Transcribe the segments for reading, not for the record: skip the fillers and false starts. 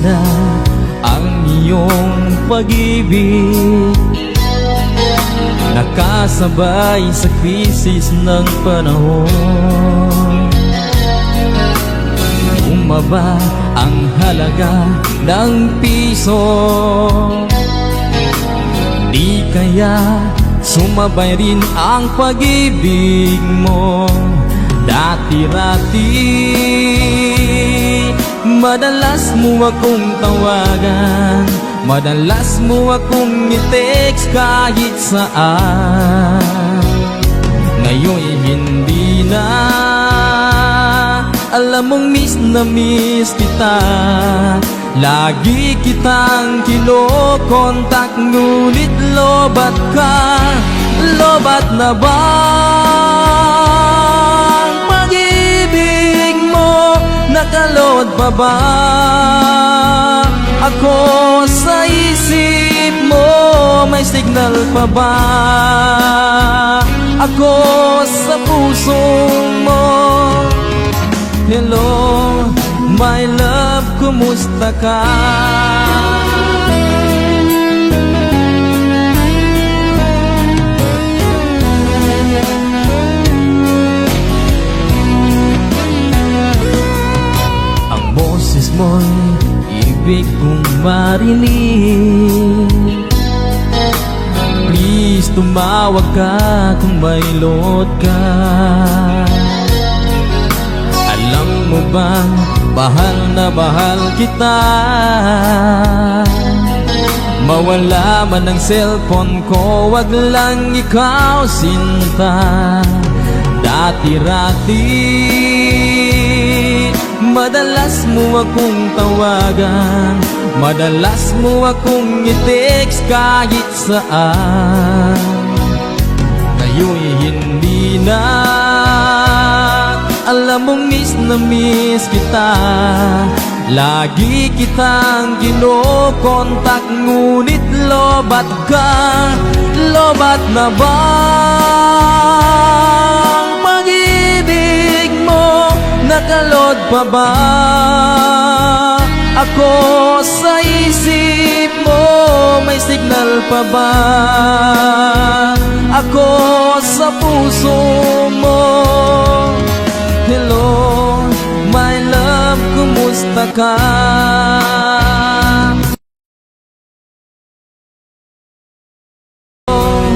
na ang iyong pag-ibig, nakasabay sa krisis ng panahon. Bumaba ang halaga ng piso, di kaya sumabay rin ang pag-ibig mo. Dati-rati madalas mo akong tawagan, madalas mo akong i-text kahit saan. Ngayon'y hindi na, alam mong miss na miss kita. Lagi kitang kinokontak, ngunit lobat ka. Lobat na ba ang pag-ibig mo? Nakalod pa ba ako sa isip mo? May signal pa ba ako sa puso mo? Hello, my love, kumusta ka? Ang boses mo'y ibig kong marinig. Please, tumawag ka kung may load ka. Alam mo bang bahal na bahal kita? Mawala man ang cellphone ko, wag lang ikaw sinta. Dati-rati madalas mo akong tawagan, madalas mo akong i-text kahit saan. Ngayon'y hindi na, alam mong miss na miss kita. Lagi kitang kinokontak, ngunit lobat ka. Lobat na ba ang pag-ibig mo? Nakalod pa ba ako sa isip mo? May signal pa ba ako sa puso mo? Hello, my love, kumusta ka? Oh,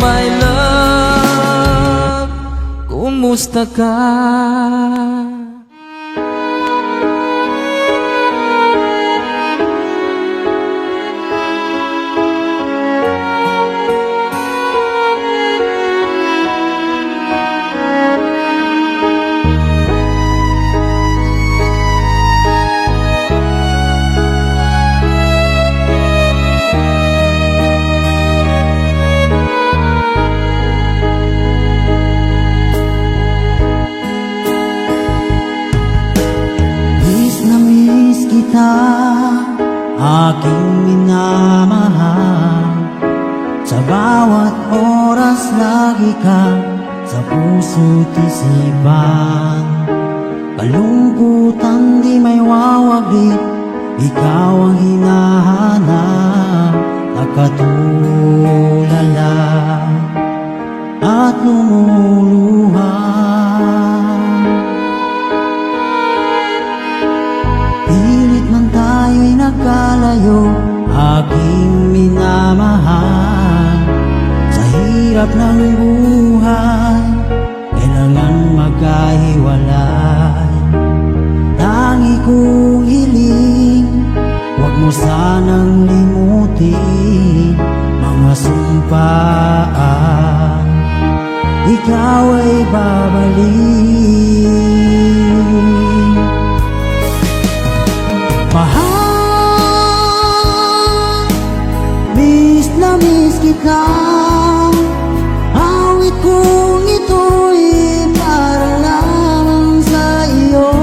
my love, kumusta ka? Aking minamahal, sa bawat oras lagi ka sa puso't isipan. Kalungkutan di may wawaglit, ikaw ang hinahanap. Nakatulala at lumuluha, pilit man tayo'y nagkalayo. Aking minamahal, sa hirap ng buhay kailangan magkahiwalay. Tangi kong hiling, huwag mo sanang limutin mga sumpaan. Ikaw ay babalik. Mahal, miss na miss kita. Awit kong ito'y para lamang sa iyo.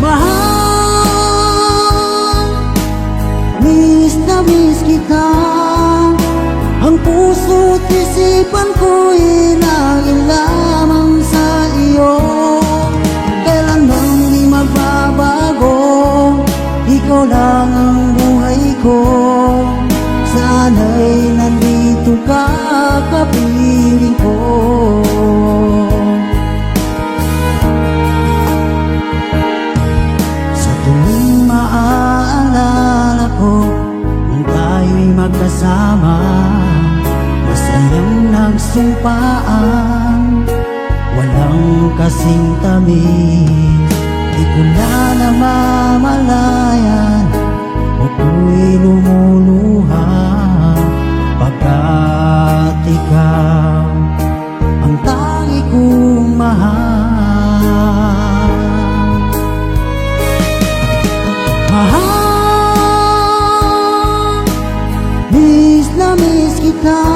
Mahal, miss na miss kita. Ang puso't isipan ko'y laging lamang sa ko. Sana'y nandito ka, kapiling ko. Sa tuwing maaalala ko kung tayo'y magkasama, masayang nagsumpaan, walang kasing tamis. Di ko na namamalayan, ako'y lumuluha, pagkat ikaw ang tangi kong mahal. Mahal, miss na miss kita.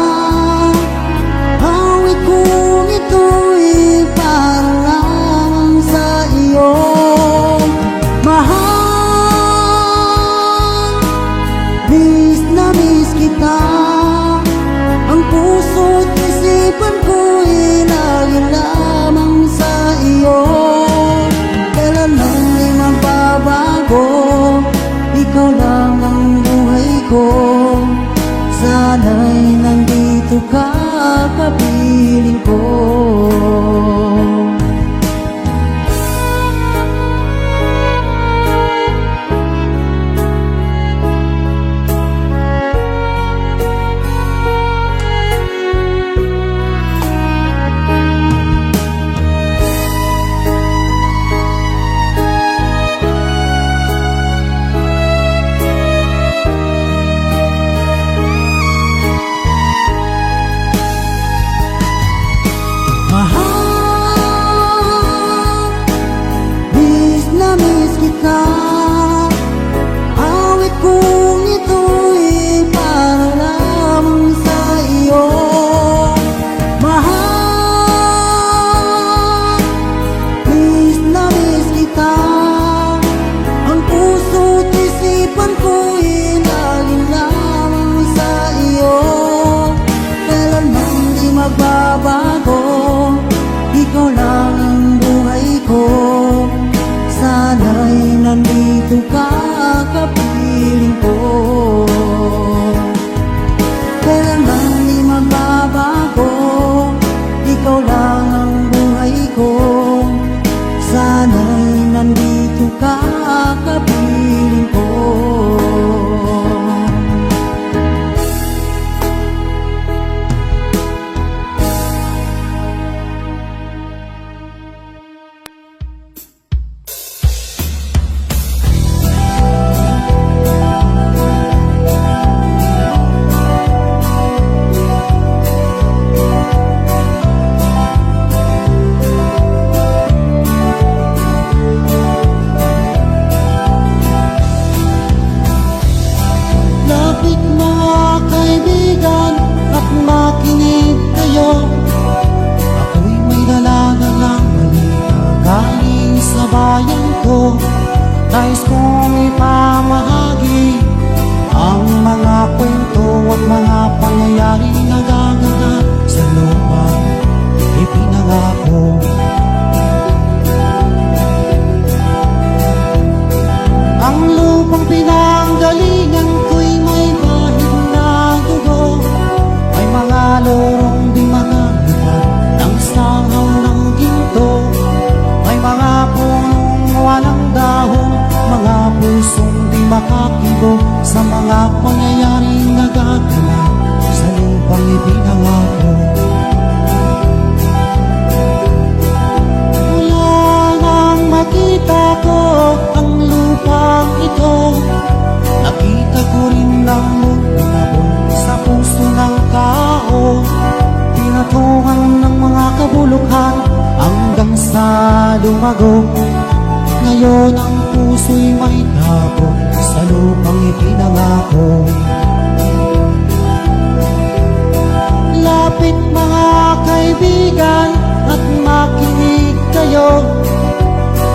Awit kong ito'y para lang sa iyo. Mahal, miss na miss kita. Ang puso't isipan ko'y lagi lamang sa iyo. Kailanman di magbabago, ikaw lang ang buhay ko. Sana'y nandito ka, kapiling ko. Awit kong ito'y para lamang sa iyo. Mahal, miss na miss kita. Ang puso't isipan ko'y lagi lamang sa iyo. Kailanman di magbabago, ikaw lang ang buhay ko. Sana'y nandito ka, kapiling ko. Kailanman di magbabago, ikaw lang ang buhay ko. Sana'y nandito ka, kapiling ko. Lapit mga kaibigan at makinig kayo. Ako'y may dala-dalang balita galing sa bayan ko. Nais kong ipamahagi ang mga kwento at mga pangyayaring nagaganap sa lupang ipinangako. Ang lupang pinanggalingan ko'y may bahid na dugo. May mga lorong di makalipad ng sangaw ng ginto. May mga punong walang dahon, mga pusong di makakibo sa mga pangyayaring nagaganap sa lupang ipinangako. Mula nang makita ko ang lupang ito, nakita ko rin ang mutabon sa puso ng tao. Pinatungan ng mga kabulukan hanggang sa lumago. Ngayon ang puso'y may tago sa lupang ipinangako. Lapit mga kaibigan at makinig kayo.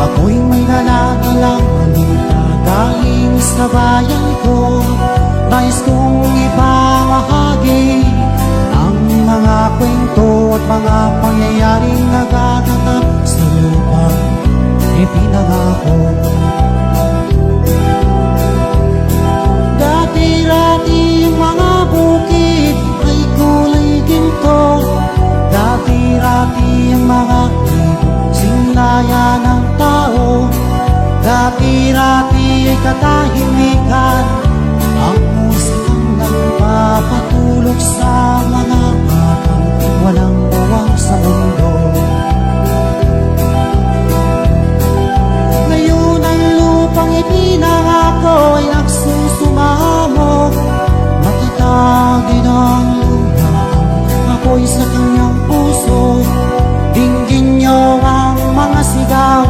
Ako'y may nalagalang balita galing sa bayan ko. Nais kong ipamahagi ang mga kwento at mga pangyayaring nagaganap sa lupang ipinangako. Dati katahimikan, ang musikang nagpapatulog sa mga batang walang uwang sa mundo. Ngayon ang lupang ipinangako ay nagsusumamo, matatag din ang lupa, ako'y sa kanyang puso. Dinggin niyo ang mga sigaw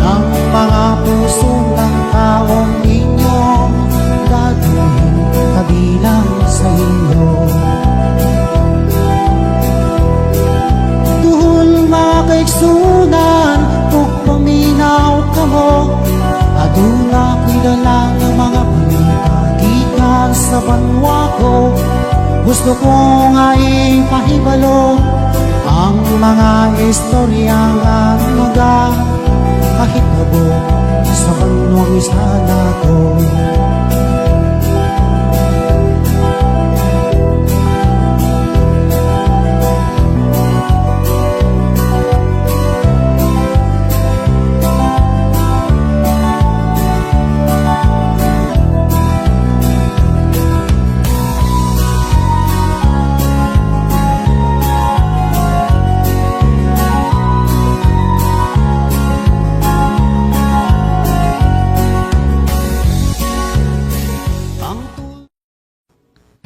ng mga pusong ng taong inyong dadalhin kabilang sa inyo. Tuhol mga kaiksunan, kung paminaw ka mo, aduna ko'y dala ng mga balita gikan sa banwa ko. Gusto ko nga ipahibalo ang mga istoryang naga kahit labo sa banwang sana ko.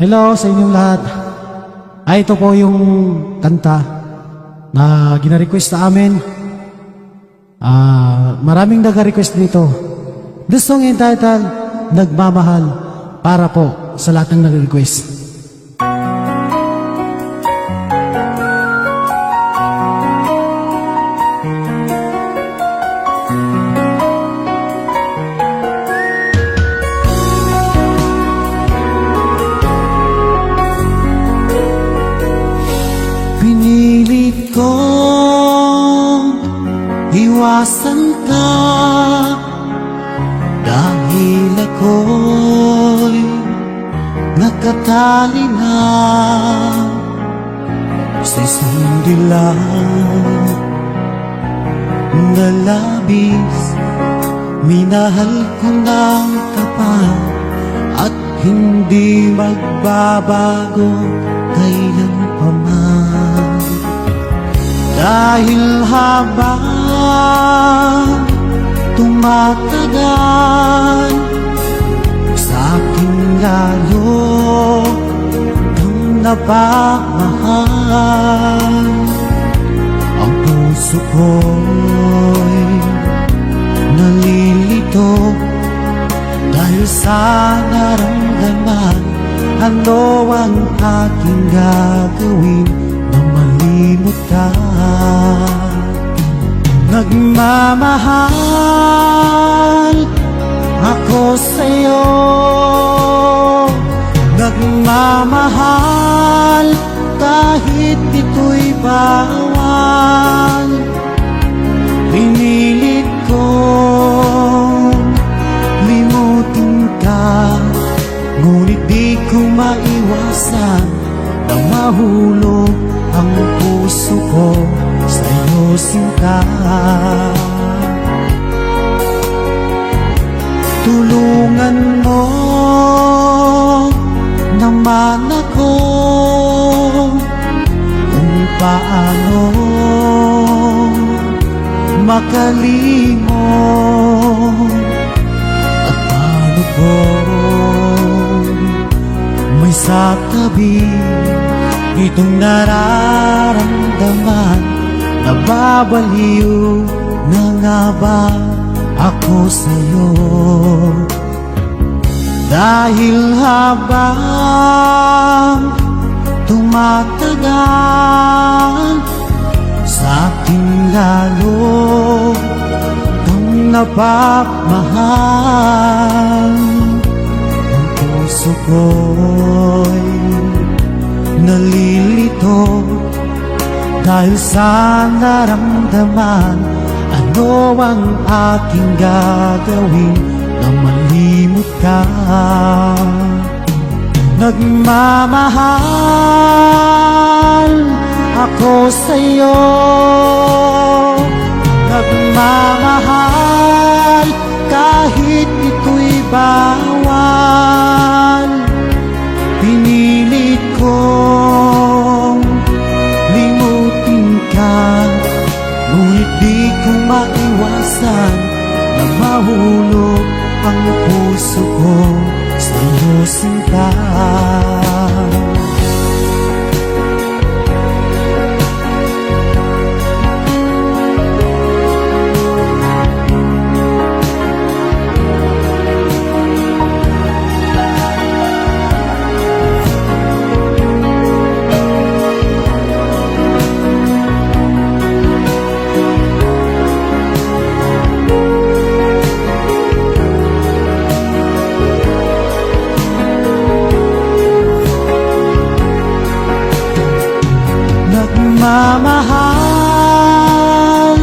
Hello sa inyong lahat. Ito po yung kanta na gina-request sa amin. Maraming nag-request dito. This song entitled Nagmamahal, para po sa lahat ng nag-request. Pinilit kong iwasan ka dahil ako'y nakatali na sa isang dilag na labis. Minahal ko ng kapal at hindi magbabago kailanpaman. Dahil habang tumatagal, sa akin lalo kang napamahal. Ang puso ko'y nalilito dahil sa naramdaman. Ano ang aking gagawin nang malimot ka? Nagmamahal ako sa'yo, nagmamahal kahit ito'y bawal. Pinilit kong limutin ka, ngunit di ko maiwasan na mahulog ang puso ko sa'yo, sinta. Tulungan mo naman ako kung paano makalimot at paano ko may sa tabi itong nararamdaman. Nababaliw na nga ba ako sa'yo? Dahil habang tumatagal, sa akin lalo kang napapamahal. Ang puso ko'y nalilito dahil sa naramdaman. Ano ang aking gagawin na malimot ka? Nagmamahal ako sa'yo, nagmamahal kahit ito'y mahulog ang puso ko sa'yo, sinta. Nagmamahal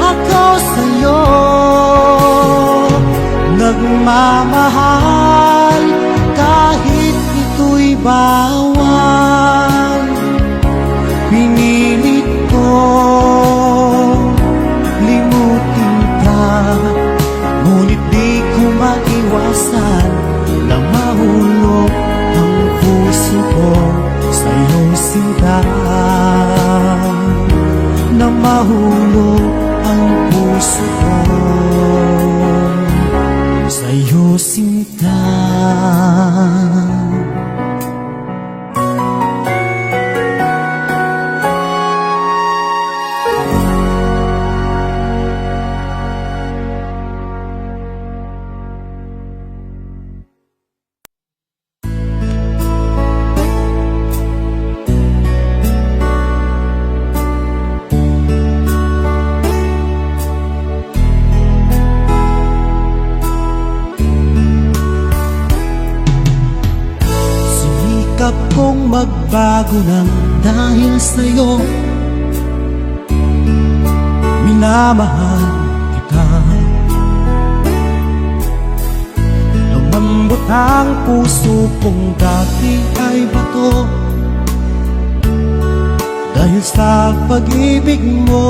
ako sa'yo, nagmamahal kahit ito'y bawal. Pinilit ko limutin ka, ngunit di ko maiwasan na mahulog ang puso ko sa'yo, sinta. Na mahulog ang puso ko sa'yo, sinta. Sikap kong magbago ng dahil sa'yo, minamahal kita. Lumambot ang puso kong dati ay bato, dahil sa pag-ibig mo.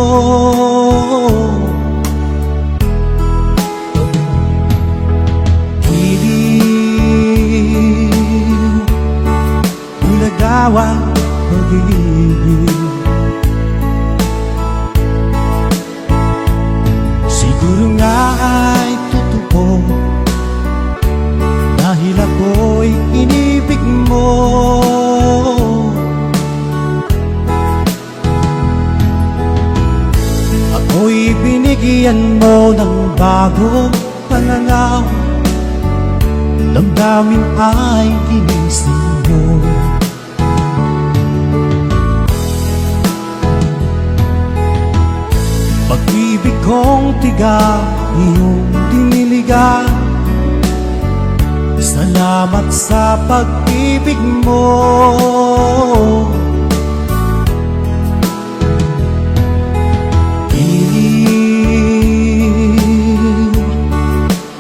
Nagawang pag-ibig, siguro nga ay totoo, dahil ako'y inibig mo. Ako'y binigyan mo ng bagong pananaw, damdamin ay ginising mo. Pag-ibig kong tiga, iyong diniligan. Salamat sa pag-ibig mo.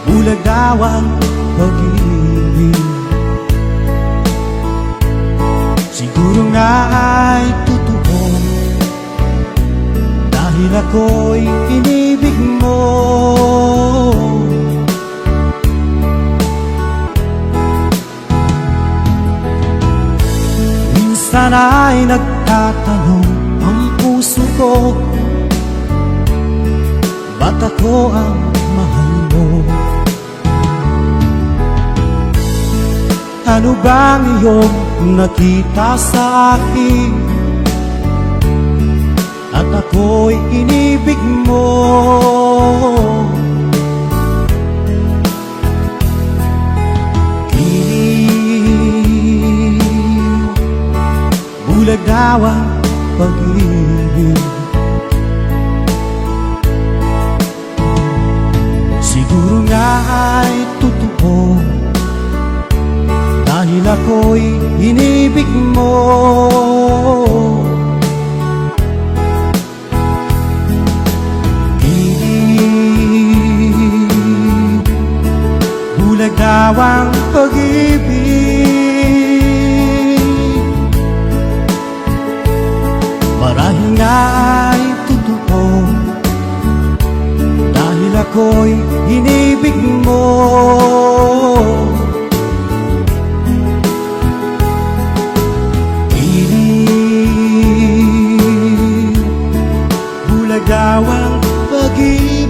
Bulag daw ang pag-ibig, siguro nga ay totoo, dahil ako'y inibig mo. Minsan ay nagtatanong ang puso ko, ba't ako ang mahal mo? Ano bang iyong nakita sa akin, at ako'y inibig mo? Bulag daw ang pag-ibig, siguro nga ay totoo, dahil ako'y inibig mo. Bulag daw ang pag-ibig, marahil nga ay totoo, dahil ako'y inibig mo. Bulag daw ang pag-ibig,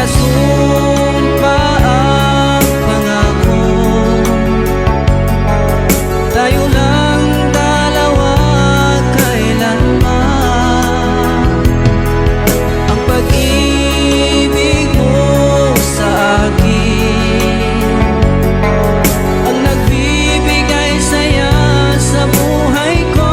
sumpa ang pangako, tayo lang dalawa kailanman. Ang pag-ibig mo sa akin ang nagbibigay saya sa buhay ko.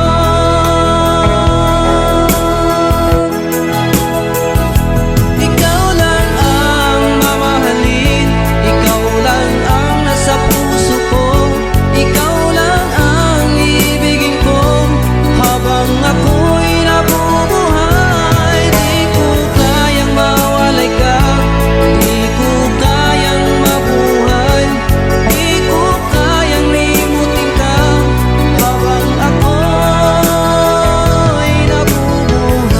Ikaw lang ang mamahalin, ikaw lang ang nasa puso ko, ikaw lang ang ibigin ko habang ako'y nabubuhay. Di ko kayang mawalay ka, di ko kayang mabuhay, di ko kayang limutin ka habang ako'y nabubuhay.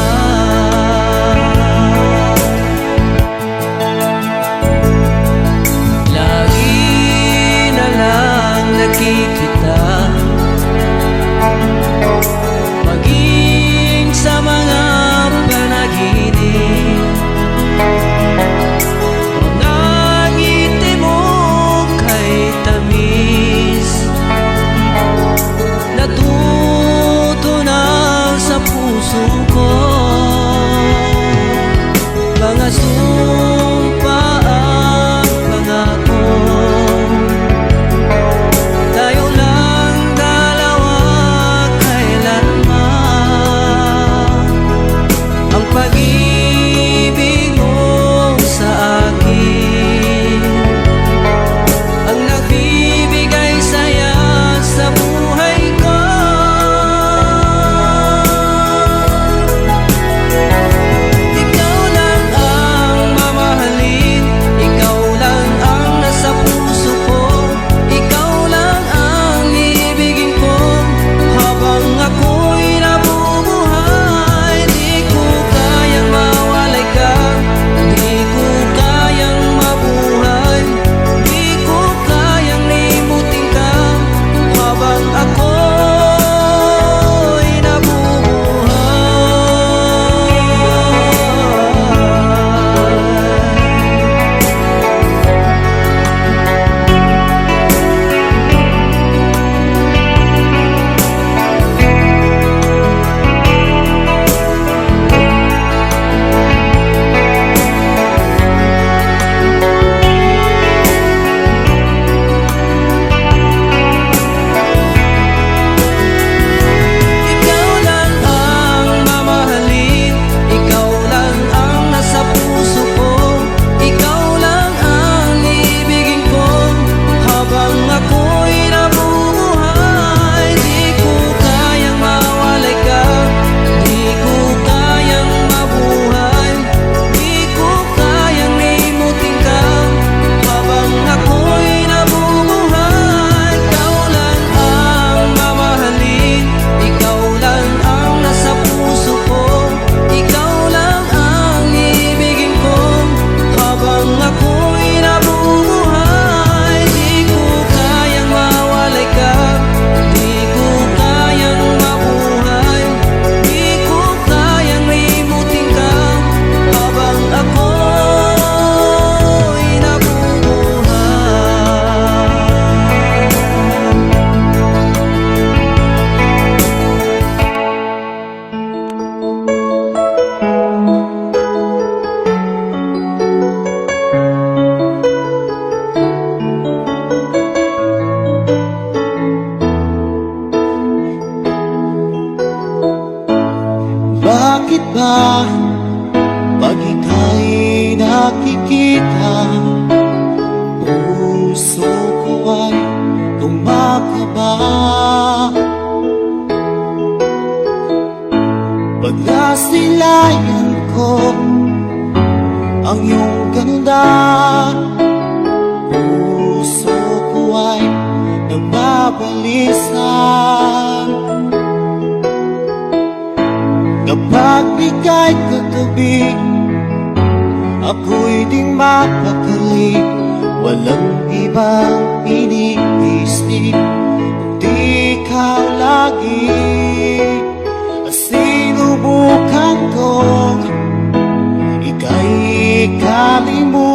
Lagi na lang nakikita, maging sa mga panaginip, mga ngiti mo kay tamis, natutunaw sa puso ko. Mga sumpa ang pangako, tayo lang dalawa kailanman. Ang pag-ibig mo sa akin ang nagbibigay saya sa buhay ko. Ikaw lang ang mamahalin, ikaw lang ang nasa puso ko, ikaw lang ang ibigin ko habang ako'y nabubuhay. Di ko kayang mawalay ka, di ko kayang mabuhay, di ko kayang limutin ka habang ako'y nabubuhay. Ikaw lang ang mamahalin, ikaw lang ang nasa puso ko, ikaw lang ang ibigin ko habang ako'y nabubuhay. Di ko kayang mawalay ka, di ko kayang mabuhay, di ko kayang limutin ka habang ako'y nabubuhay. Ikaw lang ang mamahalin, ikaw lang ang nasa puso ko, ikaw lang ang ibigin ko habang ako'y nabubuhay. Di ko kayang mawalay ka, di ko kayang mabuhay, di ko kayang limutin ka habang ako'y nabubuhay. Bakit ba pag ika'y nakikita, puso ko ay kumakaba? Pag nasilayan ko ang iyong ganda, puso ko ay nagbabalisan. Kapag ika'y katabi, ako'y di mapakali. Walang ibang iniisip, kundi ikaw lagi. Sinubukan kong ika'y kalimutan,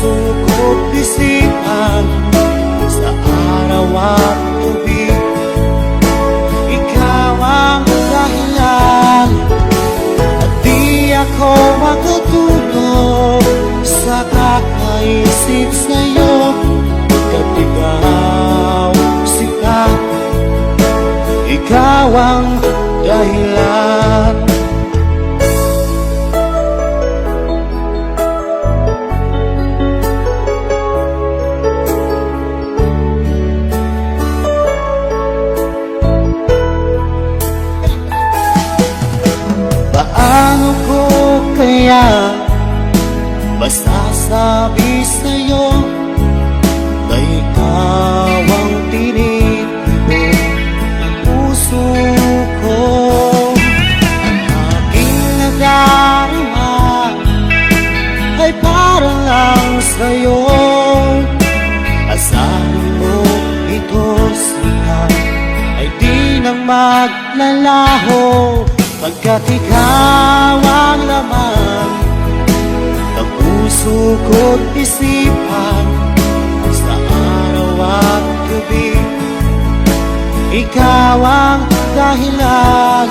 puso ko't isipan sa araw at gabi. Ikaw ang dahilan at di ako makatulog sa kakaisip sa'yo. Pagkat ikaw sila, ikaw ang dahilan. Paano ko kaya masasabi sa'yo na ikaw ang tinitipon ng puso ko? Ang aking nadarama ay para lang sa'yo. Asahan mo ito sila ay di nang maglalaho, pagkat ikaw ang laman ng puso ko't isipan sa araw at gabi. Ikaw ang dahilan,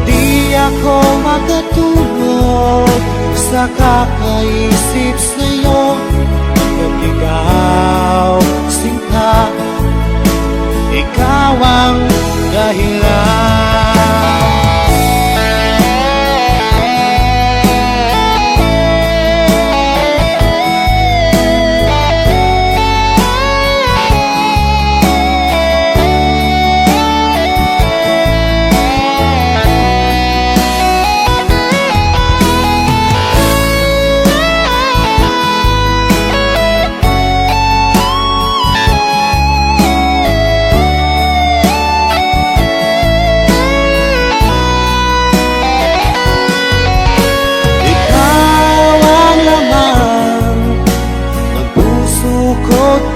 di ako makatulog sa kakaisip sa'yo. Pagkat ikaw sinta, ikaw ang dahilan.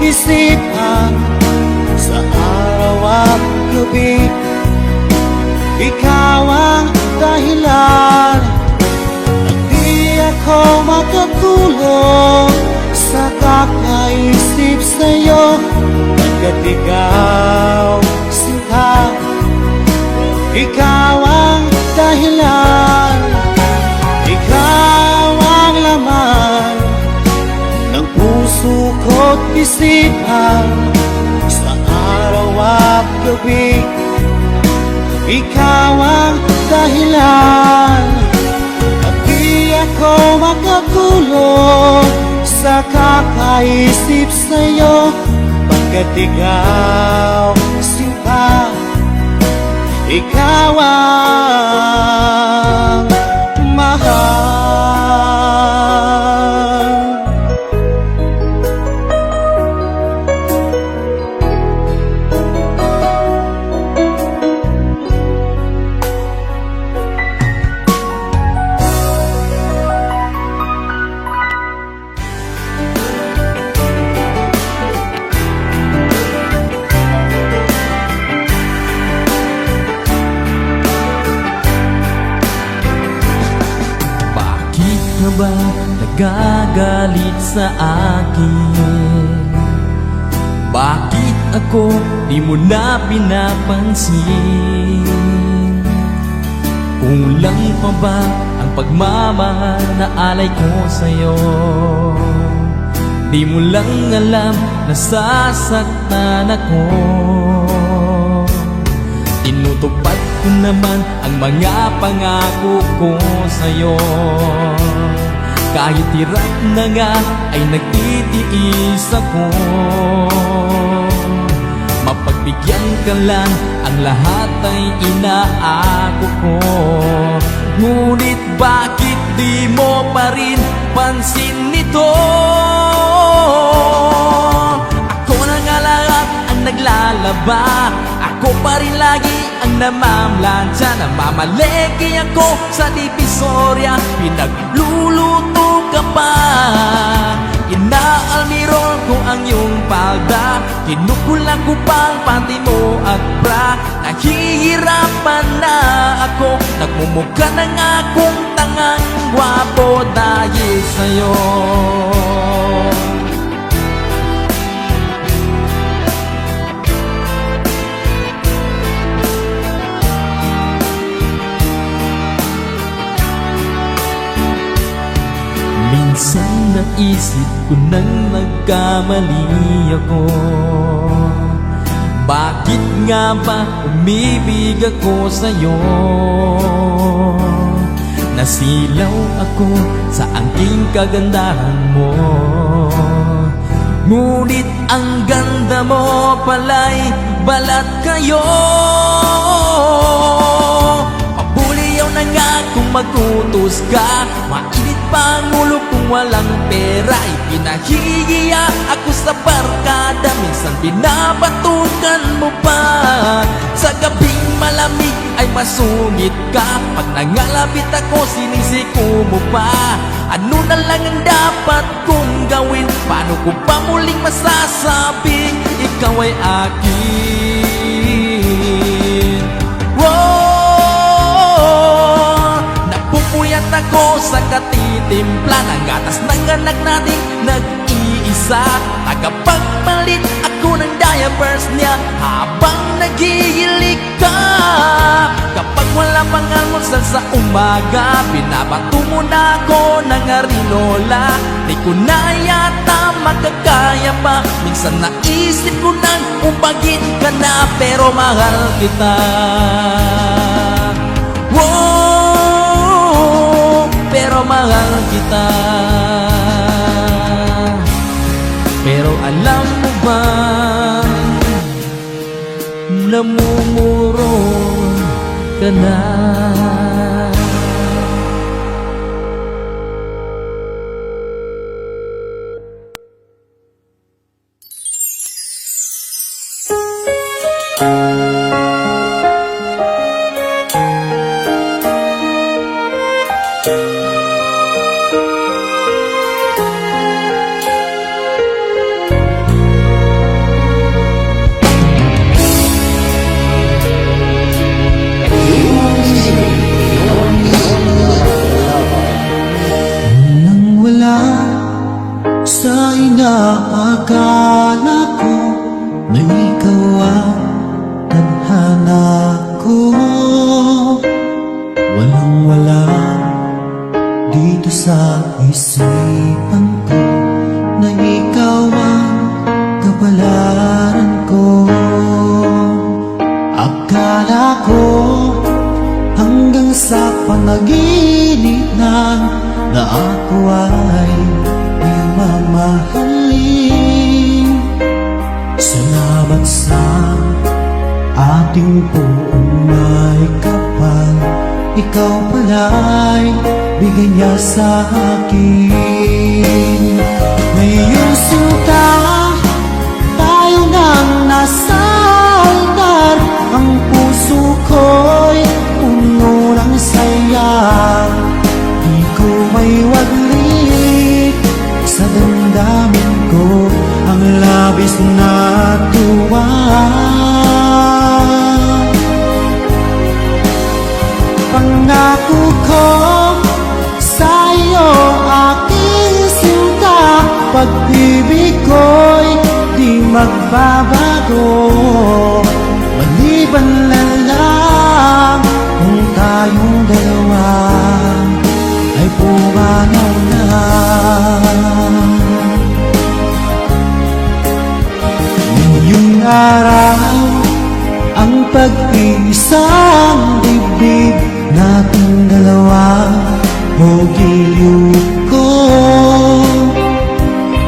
Isipan sa araw at gabi. Ikaw ang dahilan at di ako makatulog sa kakaisip sa'yo. Pagkat ikaw sinta, ikaw ang dahilan, ikaw ang laman ng puso ko't isipan sa araw at gabi. Ikaw ang dahilan at di ako makatulog sa kakaisip sa'yo. Pagkat ikaw sinta, ikaw ang mahal. Ba nagagalit sa akin? Bakit ako di mo na pinapansin? Kulang pa ba ang pagmamahal na alay ko sa'yo? Di mo lang alam na sasaktan ako. Tinutupad ko naman ang mga pangako ko sa'yo. Kahit hirap na nga ay nagtitiis ako. Mapagbigyan ka lang, ang lahat ay inaako ko. Ngunit bakit di mo pa rin pansin nito? Ako na nga lahat ang naglalaba, ako pa rin lagi ang namamlansya. Namamaleki ako sa divisorya, pinagluluto ka pa. Inaalmirol ko ang iyong palda, kinukulang ko pang panty mo at bra. Nahihirapan na ako, nagmumukha na nga akong tangang gwapo dahil sa'yo. Minsan naisip ko nang nagkamali ako. Bakit nga ba umibig ako sa'yo? Nasilaw ako sa angking kagandahan mo, ngunit ang ganda mo pala'y balat kayo. Pabuliyaw na nga kung magutos ka, mainit pa ang ulo kung walang pera. Ipinahihiya ako sa barkada, minsan binabatukan mo pa. Sa gabing malamig ay masungit ka, pag nangalapit ako sinisiko mo pa. Ano na lang ang dapat kong gawin? Paano ko pa muling masasabing ikaw ay akin? Whoa! Napupuyat ako sa katitimpla ng gatas ng anak nating nag-iisa. Tagapagpalit ako ng diapers niya habang nagihilig ka. Kapag wala pang almusal sa umaga, binabato mo na ako ng arinola. Di ko na yata makakaya pa, minsan naisip ko nang umbagin ka na, pero mahal kita. Wow, pero mahal kita. Pero alam mo ba, namumuro ka na. Sa inaakala ko na ikaw ang tadhana ko, walang-wala dito sa isipan ko na ikaw ang kapalaran ko. Akala ko hanggang sa panaginip lang na ako ay mamahalin. Salamat sa ating buong may kapal, ikaw pala'y bigay niya sa akin. Ngayong sinta, tayo nang nasa altar, ang puso ko'y puno ng saya. Di ko may waglit sa damdamin ko ang labis na tuwa. Pangako ko sa iyo, aking sinta, pag-ibig ko'y di magbabago. Maliban na lang kung tayong dalawa ay pumanaw na. Ngayong araw, ang pag-iisang dibdib nating dalawa o giliw ko.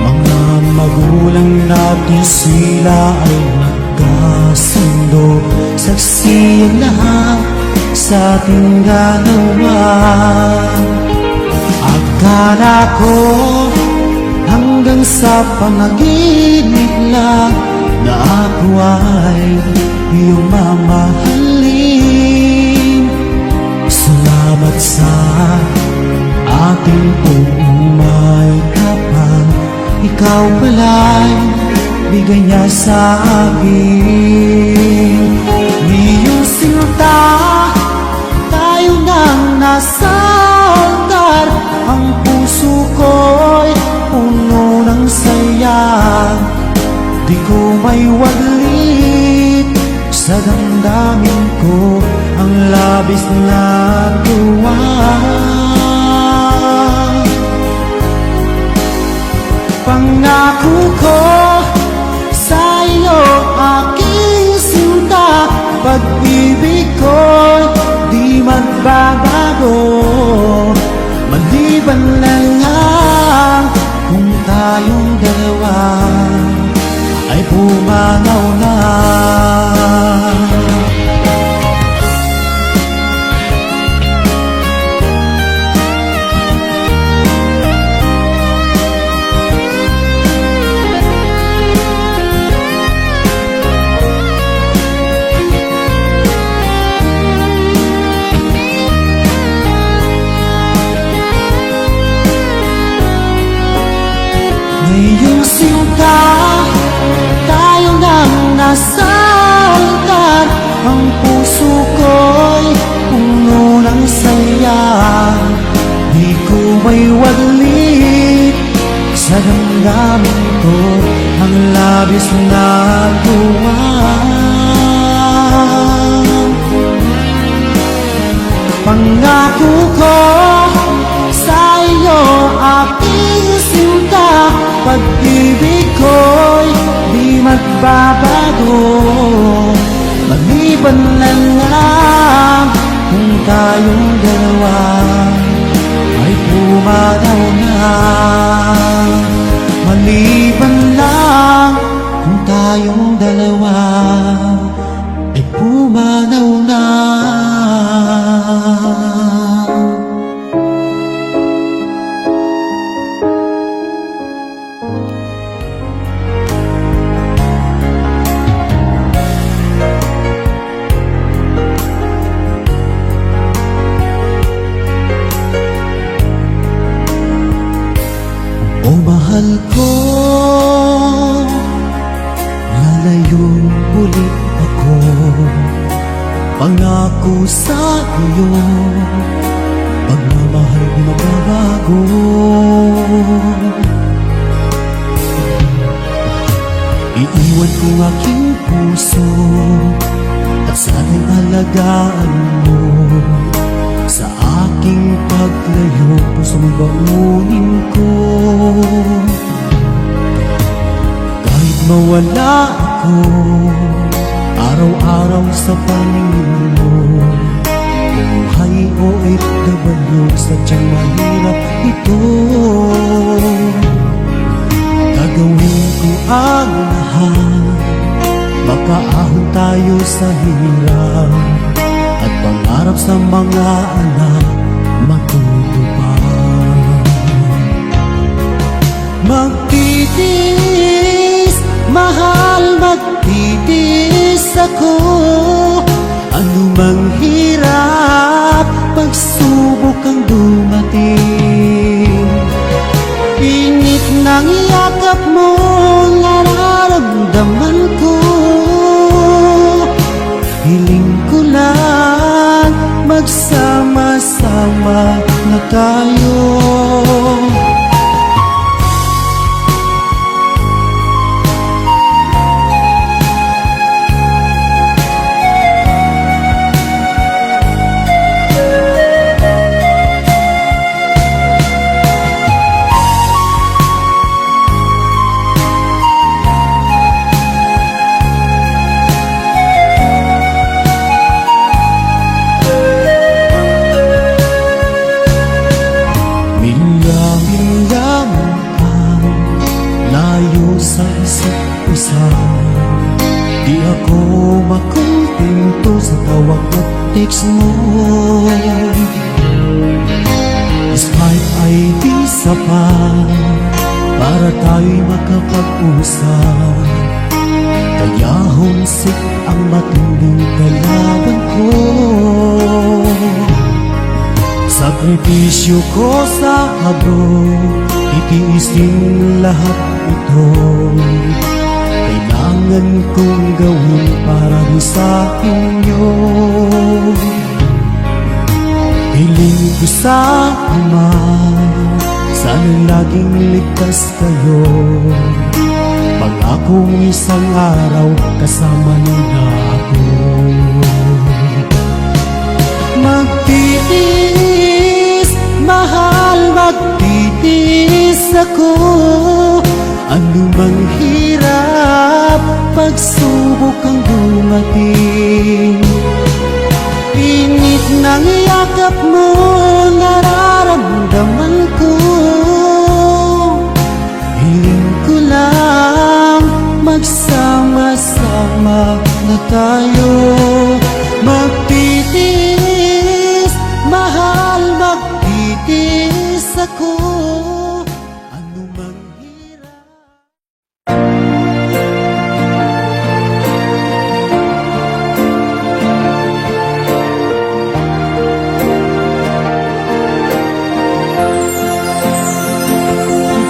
Mga magulang natin sila ay nagkasundo, saksi ang lahat sa ating dalawa. Akala ko hanggang sa panaginip lang na ako ay iyong mamahalin. Salamat sa ating buong may kapal, ikaw pala'y bigay niya sa akin. Ngayong sinta, nasa altar, ang puso ko'y puno ng saya. Di ko may waglit sa damdamin ko ang labis na tuwa. Pangako ko sa iyo, aking sinta, pag-ibig ko'y di magbabago, maliban na lang kung tayong dalawa ay pumanaw na. Ngayong sinta, tayo nang nasa altar, ang puso ko'y puno ng saya. Di ko may waglit sa damdamin ko ang labis na tuwa. Pangako ko sa iyo, aking sinta, pag-ibig ko'y di magbabago, maliban na lang kung tayong dalawa ay pumanaw na. Maliban lang kung tayong dalawa ay pumanaw na. O mahal ko, lalayong ulit ako, pangako sa iyo, pagmamahal magbabago. Iiwan ko aking puso at sana'y alagaan mo. Sa aking paglayo, pusong baunin ko. Kahit mawala ako araw-araw sa paningin mo, buhay o OFW, sadyang mahirap ito. Gagawin ko ang lahat, makaahon tayo sa hirap, at pangarap sa mga anak matutupad. Magtitiis, mahal, magtitiis ako, anumang hirap, pagsubok ang dumating. Init ng yakap mo, nararamdaman ko. Hiling ko lang, magsama-sama na tayo. Sa isa't isa, di ako makontento sa tawag at text mo. Despite ay di sapat para tayo'y makapag-usap, kaya homesick ang matinding kalaban ko. Sakripisyo ko sa abroad, itiisin lahat ito. Kailangan kong gawin para sa inyo. Hiling ko sa Ama, sana'y laging ligtas kayo. Pangakong isang araw kasama niyo na ako. Magtitiis, mahal, magtitiis ako. Ano mang hirap, pagsubok ang dumating. Init ng yakap mo, nararamdaman ko. Hiling ko lang, magsama-sama na tayo. Magtitiis, mahal, magtitiis ako. Ano mang hirap.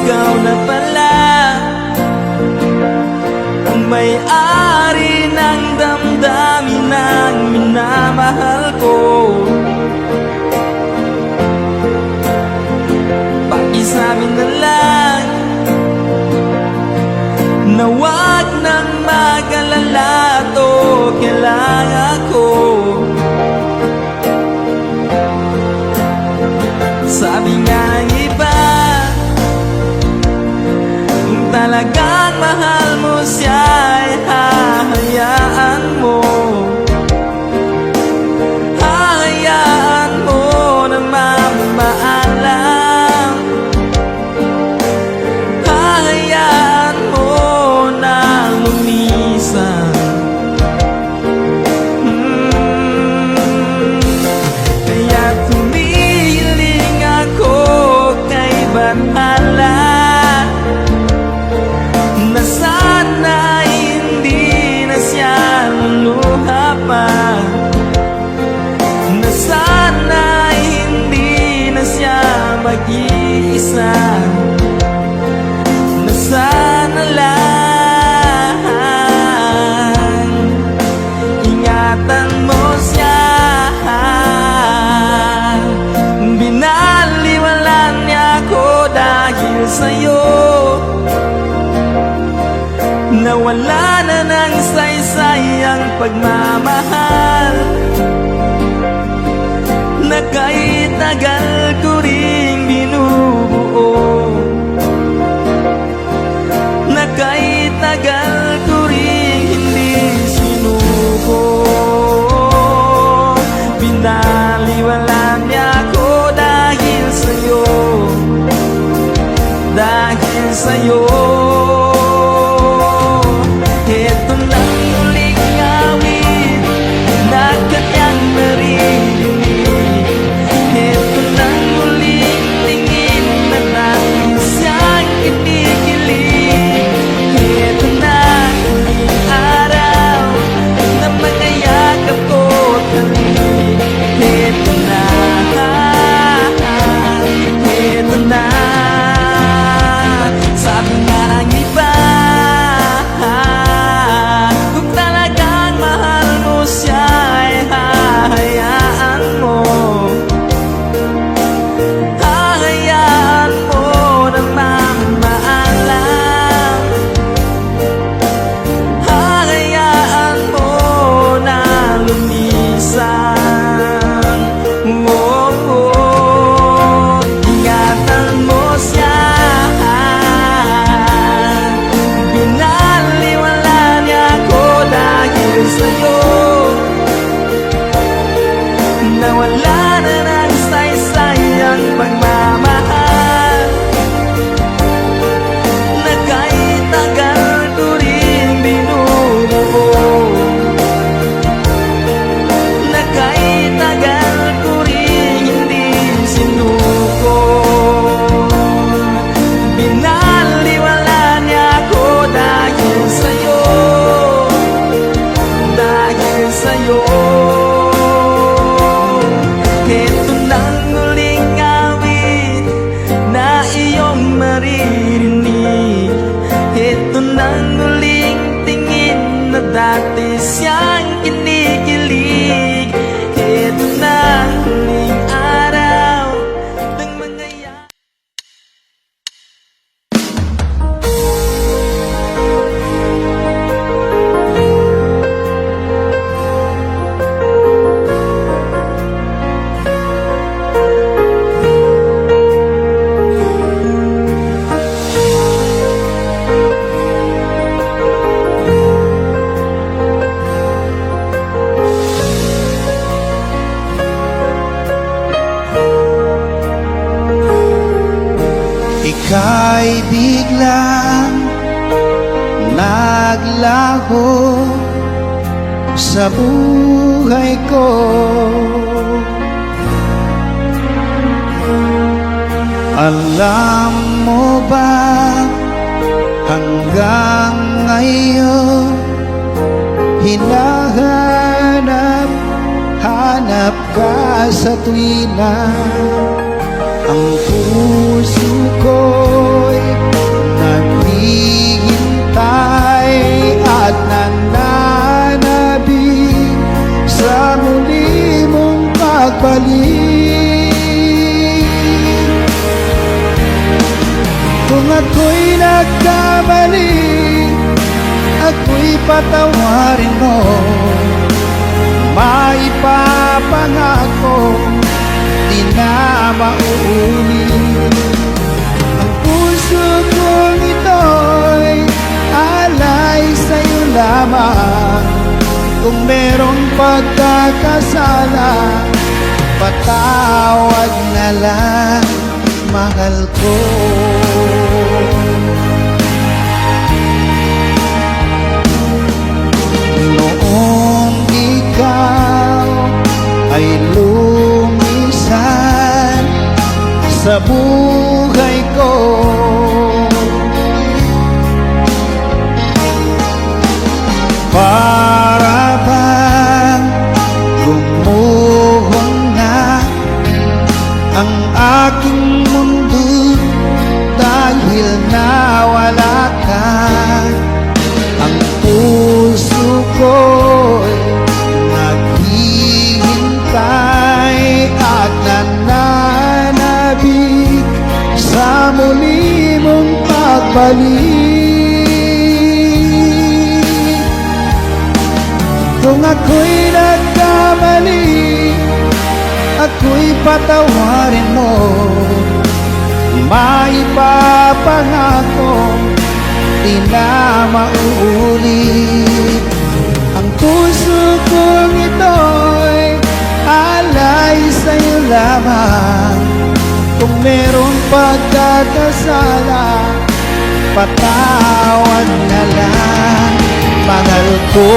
Ikaw na pala ang may-ari ng damdamin ng minamahal ko. Pakisabi na lang na wag nang mag-alala to, kailangan ko. Sabi nga ng iba, kung talagang mahal mo siya ay hahayaan mo. Hahayaan mo na mamaalam. Hahayaan mo na lumisan. Kaya tumihiling ako kay Bathala na sana hindi na siya luluha pa, na sana hindi na siya mag-iisa, na sana lang ingatan mo siya. Binaliwalan niya ako dahil sa'yo. Nawala na ng saysay ang pagmamahal na kahit tagal ko ring binubuo, na kahit tagal ko ring hindi sinuko. Binaliwalan niya ako dahil sa'yo, dahil sa'yo. Ito nang uling awit ika'y biglang naglaho sa buhay ko. Alam mo ba, hanggang ngayon hinahanap ka sa tuwina. Ang puso ko'y naghihintay at nananabik sa muli mong pagbalik. Kung ako'y nagkamali, ako'y patawarin mo. Maipapangako, di na mauulit. Ang puso kong ito'y alay sa'yo lamang. Kung merong pagkakasala, patawad na lang, mahal ko. Noong ikaw ay lumisan sa buhay ko, para bang gumuhon na ang aking mundo dahil nawala ka. Ang puso ko'y naghihintay at nananabik sa muli mong pagbalik. Kung ako'y nagkamali, ako'y patawarin mo. Maipapangako, di na mauulit. Ang puso kong ito'y alay sa'yo lamang. Kung merong pagkakasala, patawad na lang, mahal ko.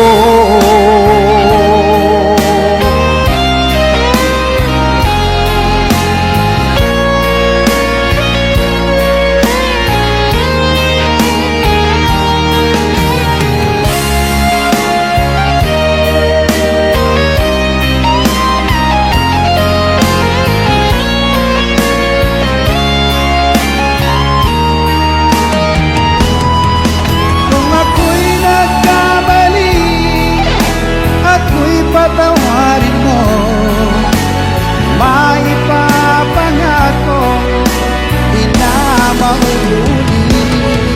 Patawarin mo, maipapangako, di na mauulit.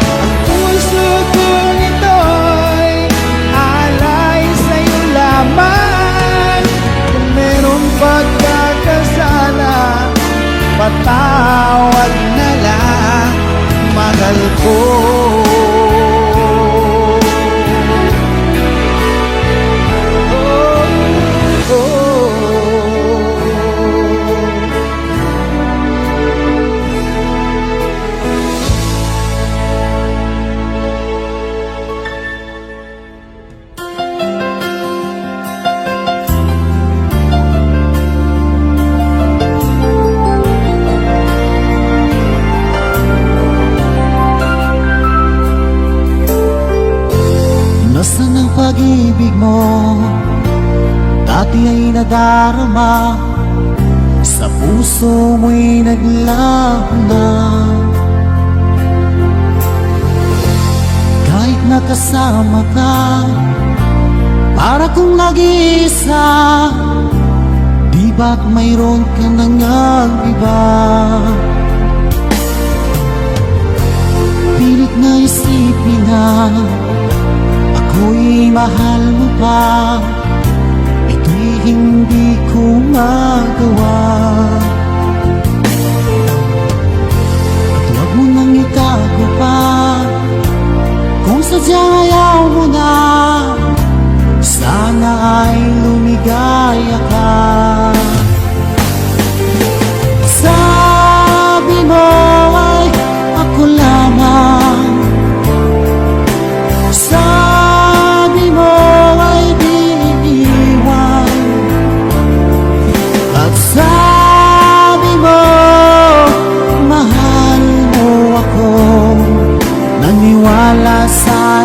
Ang puso kong ito'y alay sa'yo lamang. Kung merong pagkakasala, patawad na lang, mahal ko. Nasaan ang pag-ibig mo? Dati ay nadarama, sa puso mo'y naglaho na. Kahit nakasama ka, para kong nag-iisa. Di ba't mayroon ka nang iba? Pilit na isipin na ako'y mahal mo pa. Ito'y hindi ko magawa. At huwag mo nang itago pa, kung sadyang ayaw mo na. Sana ay lumigaya ka. Sabi mo ay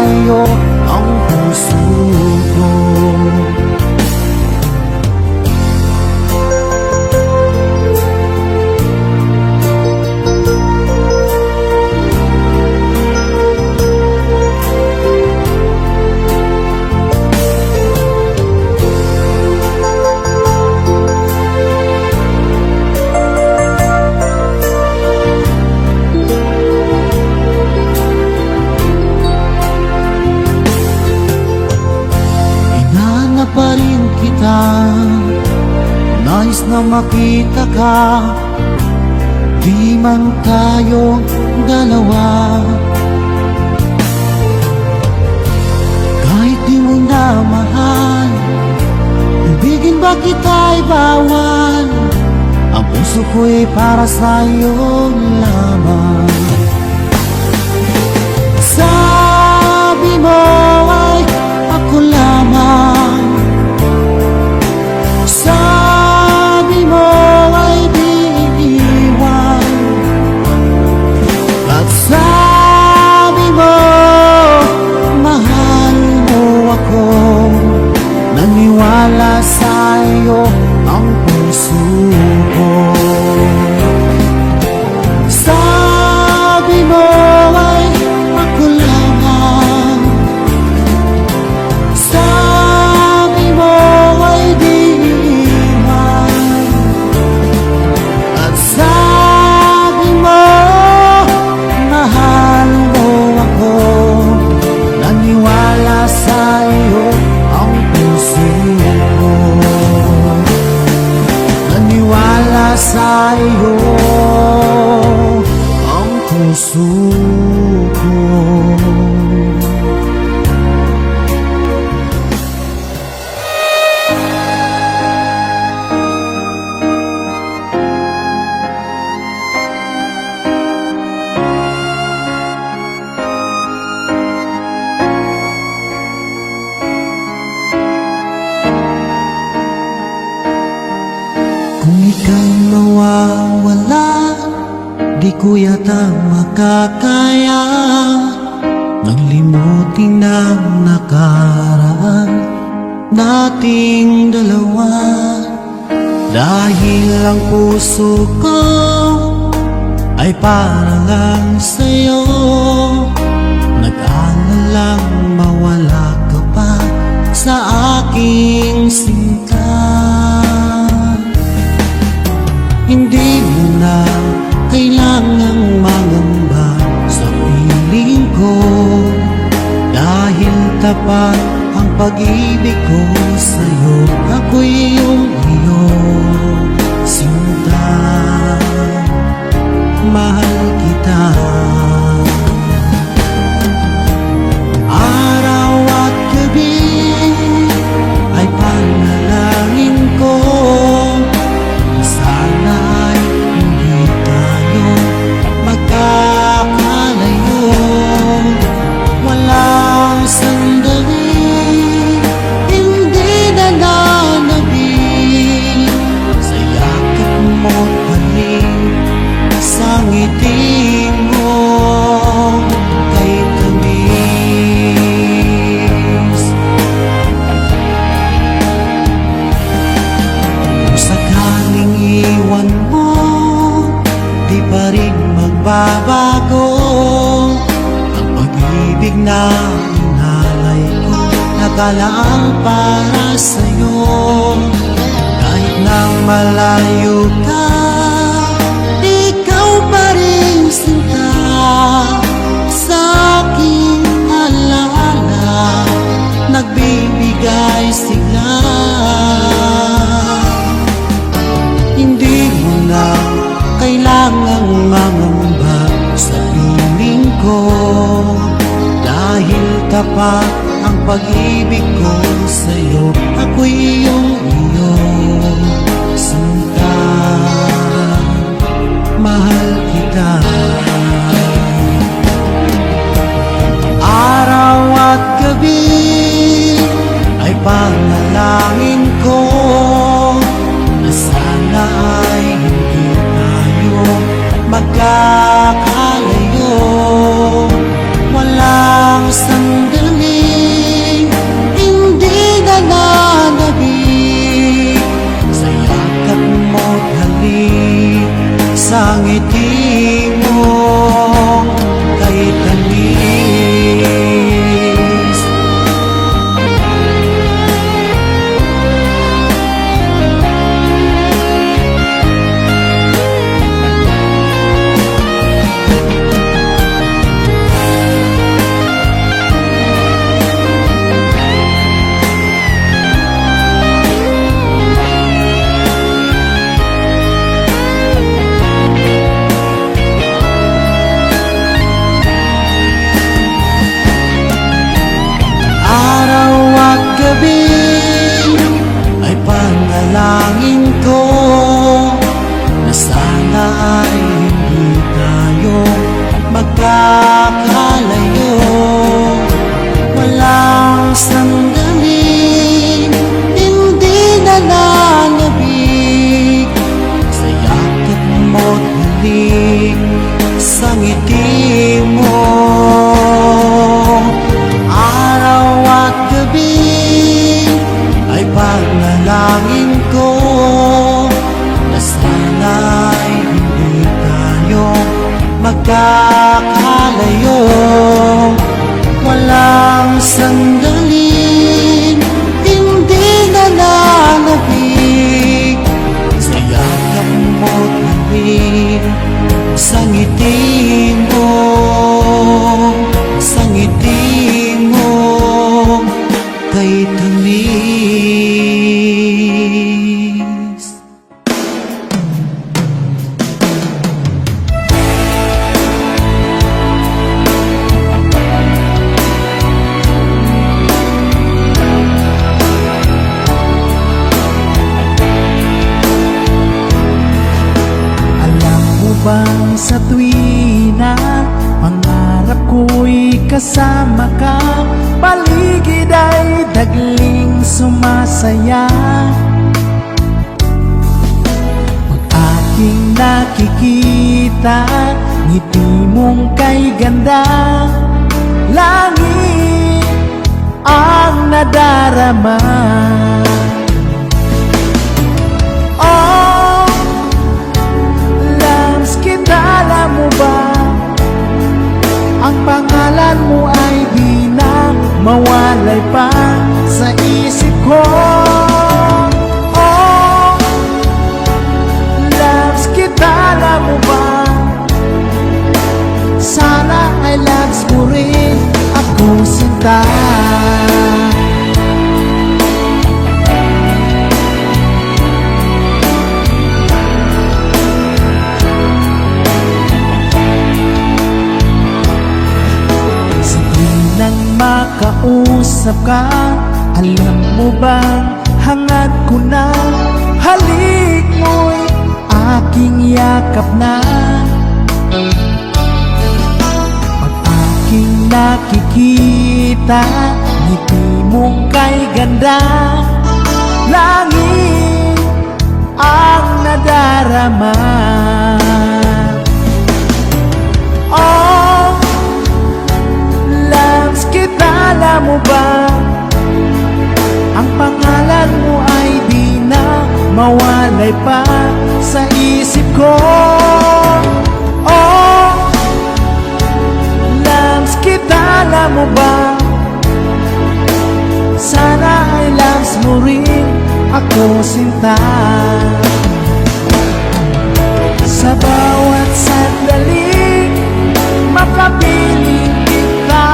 iyo ang puso ko. Hinanap pa rin kita, nais na makita ka, di man tayo dalawa. Kahit di mo na mahal, ibigin ba kita'y bawal? Ang puso ko'y para sa'yo lamang. Sabi mo ay ako lamang, sabi mo ay di iiwan, at sabi mo mahal mo ako. Naniwala sa'yo ang puso ko. Sabi mo ay ako lamang, sabi mo ay di iiwan, at sabi mo mahal mo ako. Naniwala sa'yo ang puso ko. Naniwala sa'yo ang puso ko. Kung ikaw mawawala, di ko yata makakaya nang limutin ang nakaraan nating dalawa. Dahil ang puso ko ay para lang sa'yo, nag-aalalang mawala ka pa sa aking sinta. Hindi mo na kailangang mangamba sa piling ko, dahil tapat ang pag-ibig ko sa'yo. Ako'y iyong sinta, mahal kita. Araw at gabi ay panalangin ko, sana ay hindi tayo magkakalayo. Walang sandali, hindi nananabik sa yakap mo't halik, sa ngiti mo kay tamis. Kung sakaling iwan mo, di pa rin magbabago ang pag-ibig na inalay ko, nakalaang para sa'yo. Kahit na malayo ka, ikaw pa rin sinta sa aking alaala, nagbibigay sigla. Hindi mo na kailangang mangamba sa piling ko, dahil tapat ang pag-ibig ko sa'yo. Ako'y iyong sinta, mahal kita. Araw at gabi ay panalangin ko, na sana ay hindi tayo magkakalayo. Walang sandali, kasama ka, paligid ay dagling sumasaya. Pag aking nakikita, ngiti mong kay ganda, langit ang nadarama. Oh, Lams, kilala mo ba? Ang pangalan mo ay di na mawalay pa sa isip ko. Oh, Lams, kilala mo ba? Sana ay loves mo rin ako, sinta. Sa tuwing makausap ka, alam mo bang hangad ko na, halik mo'y aking yakap na. Aking nakikita, ngiti mong kay ganda, langit ang nadarama. Oh, Lams, kilala mo ba? Ang pangalan mo ay di na mawalay pa sa isip ko. Oh, kilala mo ba? Sana ay loves mo rin ako, sinta. Sa bawat sandali, makapiling kita,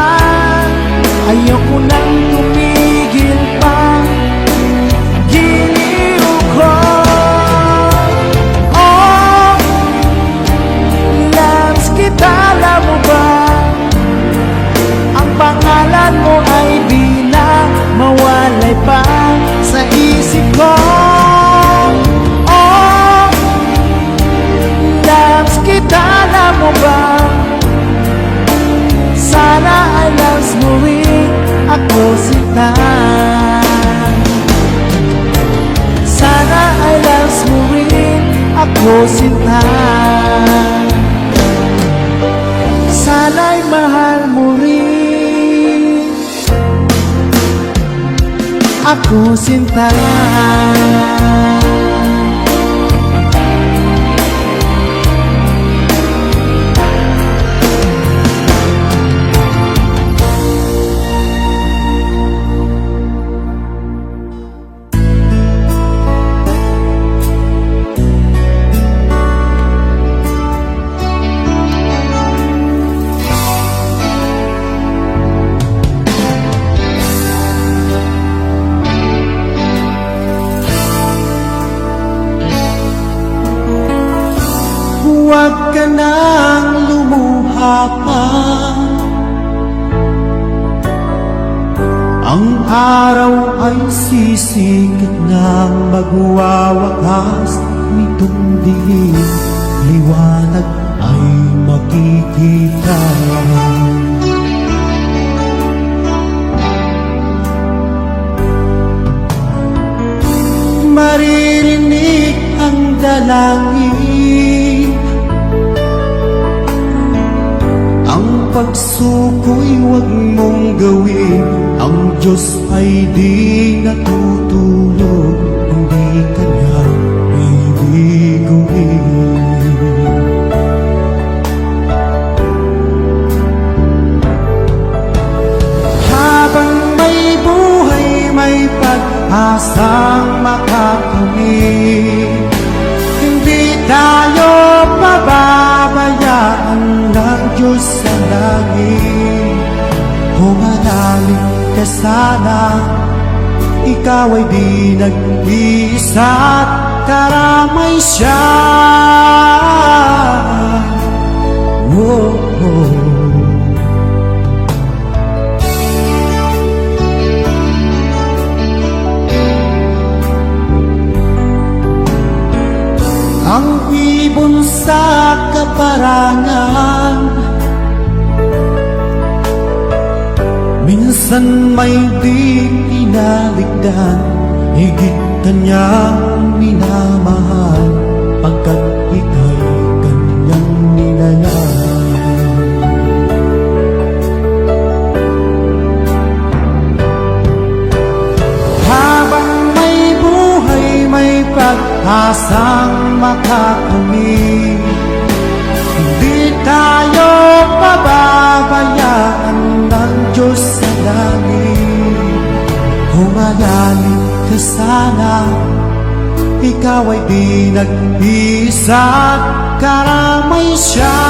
ayoko nang tumigil pa, giliw ko. Oh, loves, kilala mo ba? Pangalan mo ay di na mawalay pa sa isip ko. Oh, Lams, kilala mo ba? Sana ay loves mo rin ako, sinta. Sana ay loves mo rin ako, sinta. Sana'y mahal mo rin ako, sinta. Huwag ka nang lumuha pa, ang araw ay sisikit nang magwawakas nitong dilim, liwanag ay makikita. Maririnig ang dalangin, ang pagsuko'y huwag mong gawin, ang Diyos ay di natutulog, hindi ka niya bibiguin. Habang may buhay, may pag-asang makakamit, hindi tayo pababayaan ng Diyos sa langit. Humanalig ka sana, ikaw ay di nag-iisa't karamay siya. Oh, oh. Ang ibon sa kaparangan, Minsan may di kinaligdan, higit kanyang minamahal, pagkat ika'y kanyang nilalang. Habang may buhay, may pag-asang makakamit, hindi tayo pababayaan ng Diyos sa langit. Humayanin ka sana, ikaw ay di nag-isa, karamay siya.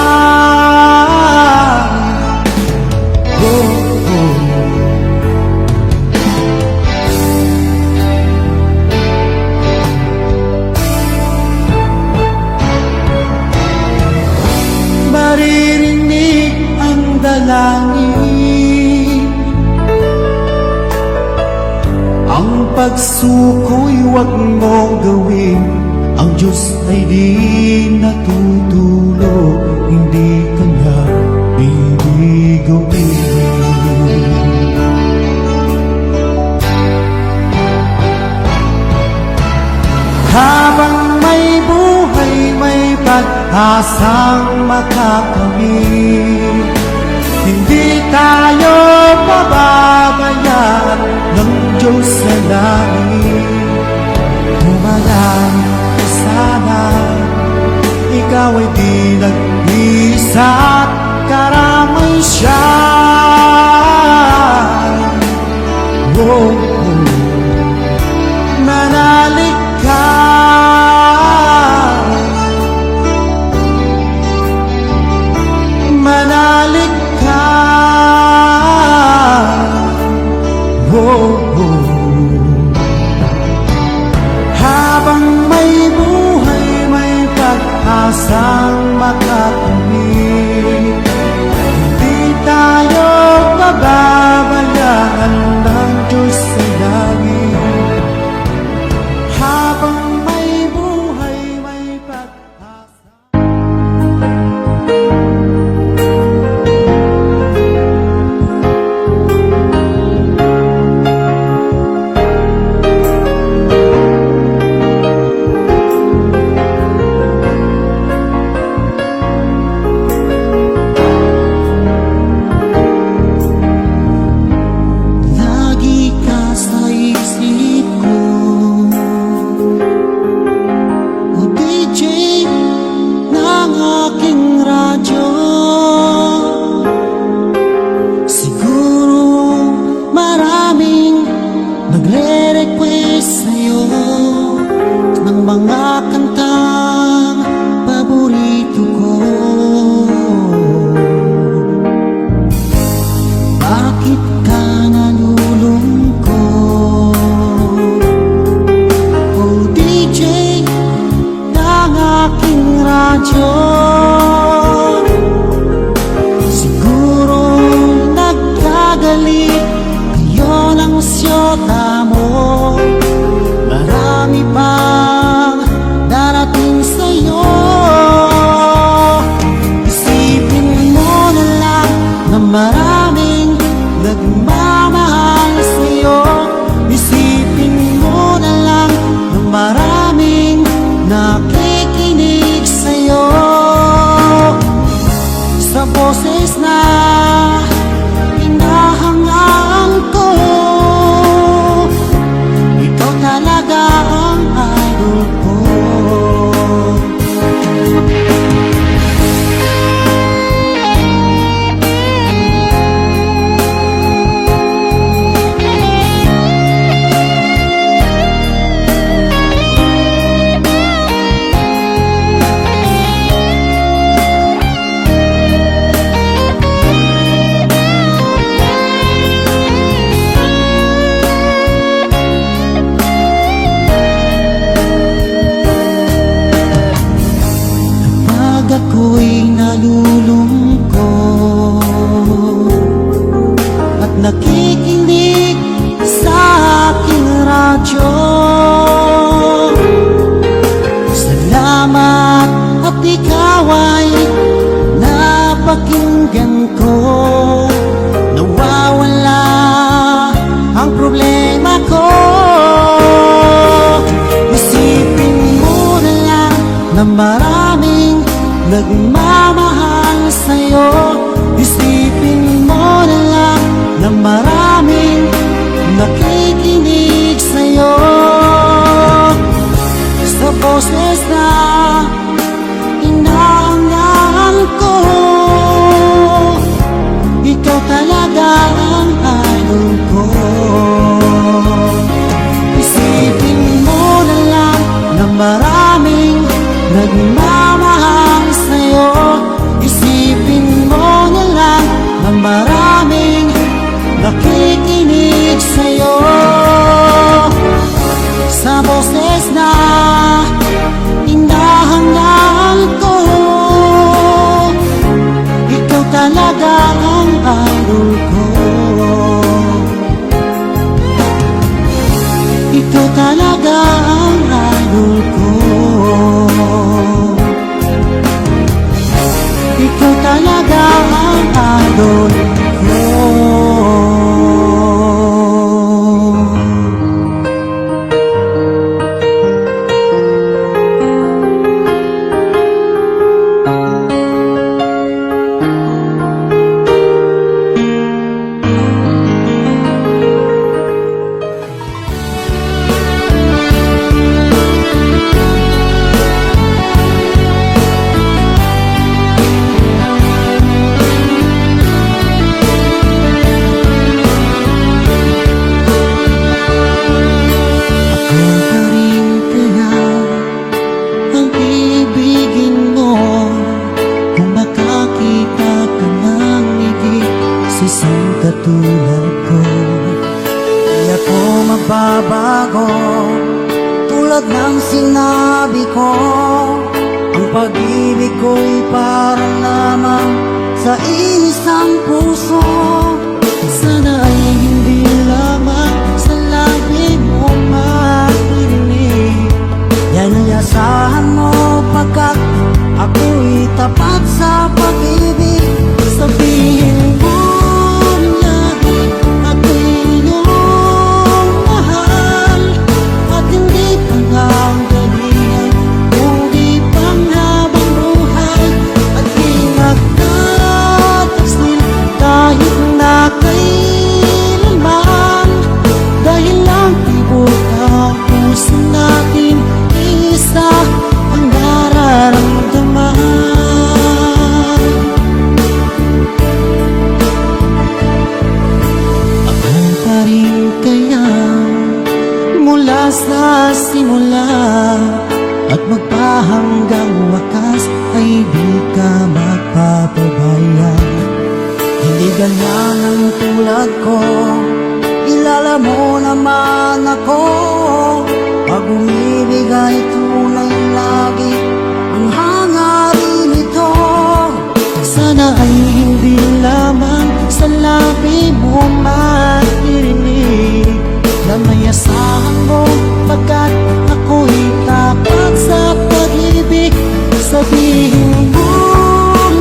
Oh, oh. Maririnig ang dalangin, ang pagsuko'y huwag mong gawin. Ang Diyos ay di natutulog, hindi Kanya bibigawin. Habang may buhay, may pag-asang makakamit, hindi tayo pababayaan ng Diyos sa langit. Humayanin ka sana, ikaw ay di nag-isa, karamay siya. Oh, oh. Manalig ka, manalig ka. Oh, oh. Habang may buhay, may pag-asang makakamit, hindi tayo pababayaan ng Diyos sa langit. Habang may buhay, may pag-asa. Lagi ka sa isip ko, o DJ ng aking radyo. Siguro maraming nagre-request sa'yo ng mga kantang paborito ko. Bakit ka nalulungkot, o DJ ng aking radyo? Siguro nagkagalit kayo ng siyota mo. Marami pang darating sa'yo. Isipin mo na lang na maraming nagmamahal sa'yo. Isipin mo na lang na maraming nakikinig sa'yo. Sa boses na hinahangaan ko, ikaw talaga ang idol ko. Pag ako'y nalulungkot at nakikinig sa aking radyo, salamat at ikaw ay napakinggan ko. Nawawala talaga ang idol ko. Isipin mo na lang na maraming nagmamahal sa'yo. Isipin mo na lang na maraming nakikinig sa'yo. Sa boses na hinahangaan ko, ikaw talaga ang idol ko. Ikaw talaga ang idol ko. Ikaw talaga ang idol ko. Katulad ko, di ako magbabago. Tulad ng sinabi ko, ang pag-ibig ko'y parang lamang sa isang puso. Sana ay hindi lamang sa labi mo marinig. Yan ang asahan mo pagkat ako'y tapat sa pag-ibig. Sabihin mo sa simula at magpahanggang wakas ay di ka magpapabaya. Hindi ganyan ang tulad ko, kilala mo naman ako. Pag umibig ay tunay lagi ang hangarin nito. Sana ay hindi lamang sa labi mo maririnig na may asahan mo pagkat ako'y tapat sa pag-ibig. Sabihin mo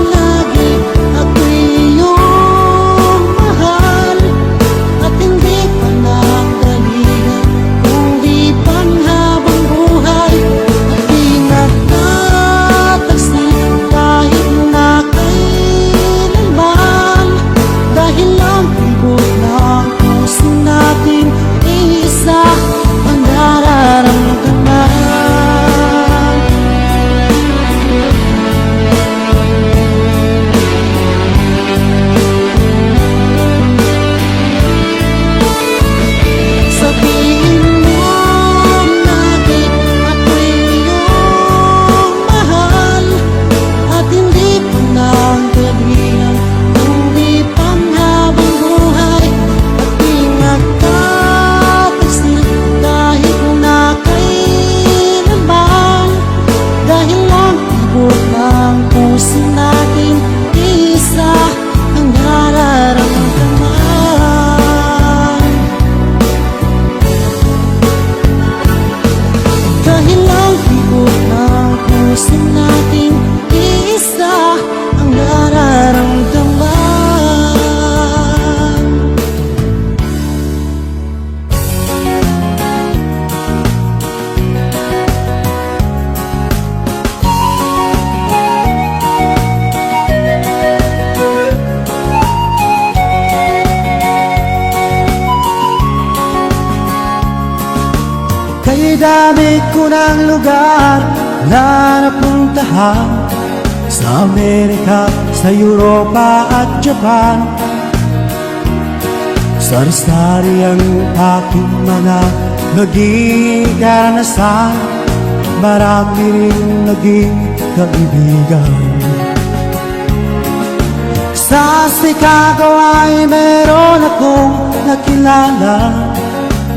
lagi ako'y iyong mahal at hindi pa ng galingan kundi panghabang buhay. At di nagtatagsin kahit na kailanman, dahil ang tibok ng puso natin isa ang nararamdaman. Sabihin mo lagi ako'y iyong mahal at hindi pa ng galingan kundi panghabang buhay. At di nagtatagsin kahit na kailanman, dahil ang tibok ng puso natin isa ang nararamdaman. Dahil ang tibok ng puso natin isa ang nararamdaman. Kay dami ko ng lugar na napuntahan, sa Amerika, sa Europa at Japan. Sari-sari ang aking mga naging karanasan, marami rin naging kaibigan. Sa Chicago ay meron akong nakilala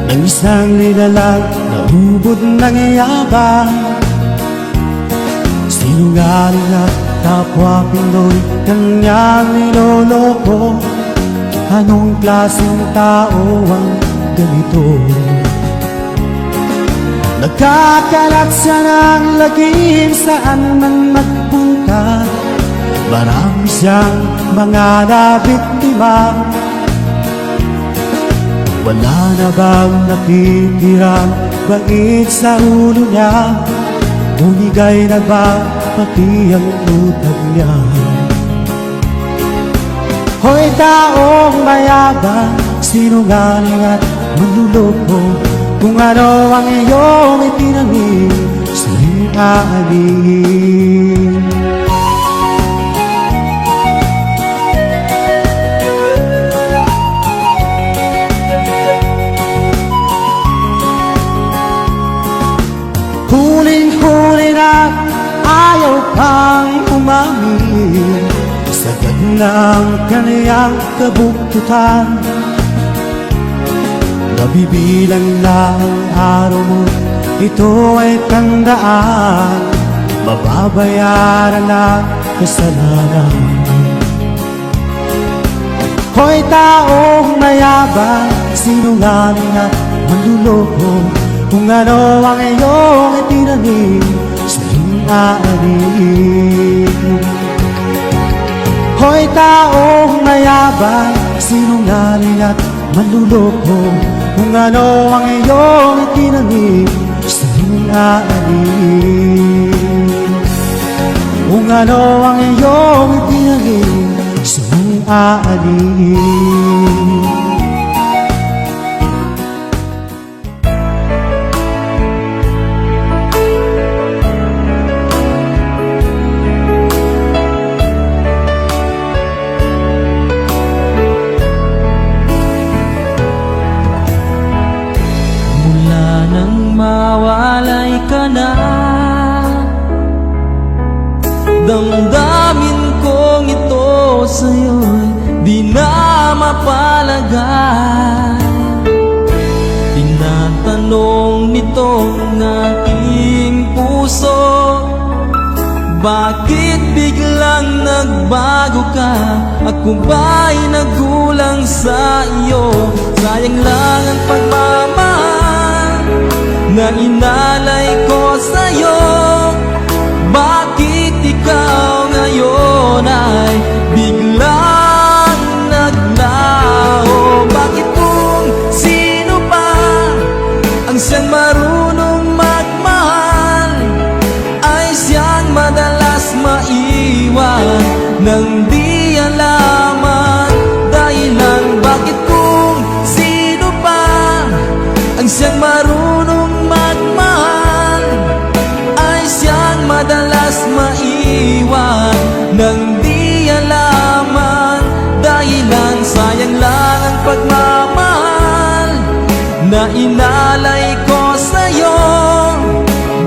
ng isang nilalang na ubod ng yabang. Sinungaling at kapwa Pinoy kanyang niloloko. Anong klaseng tao ang ganito? Nagkakalat siya ng lagim saan man magpunta. Marami siyang mga nabiktima. Wala na bang natitirang bangit sa ulo niya? Bumigay na ba pati ang utang niya? Hoy taong mayabang, sinungaling at manluloko, kung ano ang iyong itinanim, sa'yo'y aanin. Huling-huli na ayaw pang umamin sa gandang kaniyang kabuktutan. Nabibilang na ang araw mo, ito ay tandaan, mababayaran na kasalanan. Hoy taong mayabang, sinungaling at manluloko, kung ano ang iyong itinanim, sa'yo'y aanin. Hoy taong mayabang, sinungaling at manluloko, kung ano ang iyong itinanim, sa'yo'y aanin. Kung ano ang iyong itinanim, sa'yo'y aanin. Mawalay ka na, damdamin kong ito sa'yo'y di na mapalagay. Tinatanong nitong aking puso, bakit biglang nagbago ka? Ako ba'y nagkulang sa iyo? Sayang lang ang pagmamahal na inalay ko sa'yo. Bakit ikaw ngayon ay biglang naglaho? Bakit kung sino pa ang siyang marunong magmahal ay siyang madalas maiwan nang di alaman dahilan? Bakit kung sino pa ang siyang marunong magmahal ay siyang madalas maiwan nang di alaman dahilan? Sayang lang ang pagmamahal na inalay ko sa'yo.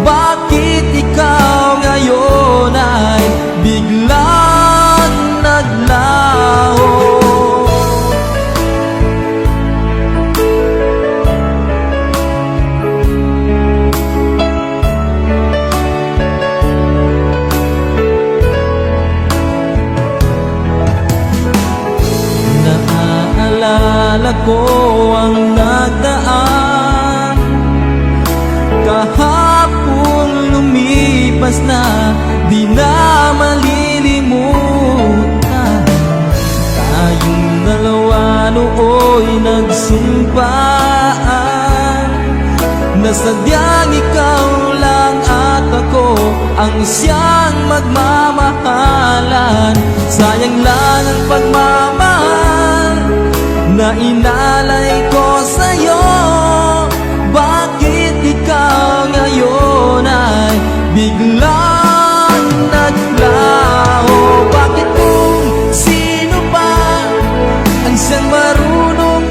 Bakit ikaw ngayon ay biglang naglaho? Naaalala ko ang nagdaan, kahapon lumipas na, di na malilimutan. Tayong dalawa nooy nagsumpaan na sadyang ikaw lang at ako ang siyang magmamahalan. Sayang lang ang pagmamahal na inalay ko sa'yo. Bakit ikaw ngayon ay biglang naglaho? Bakit kung sino pa ang siyang marunong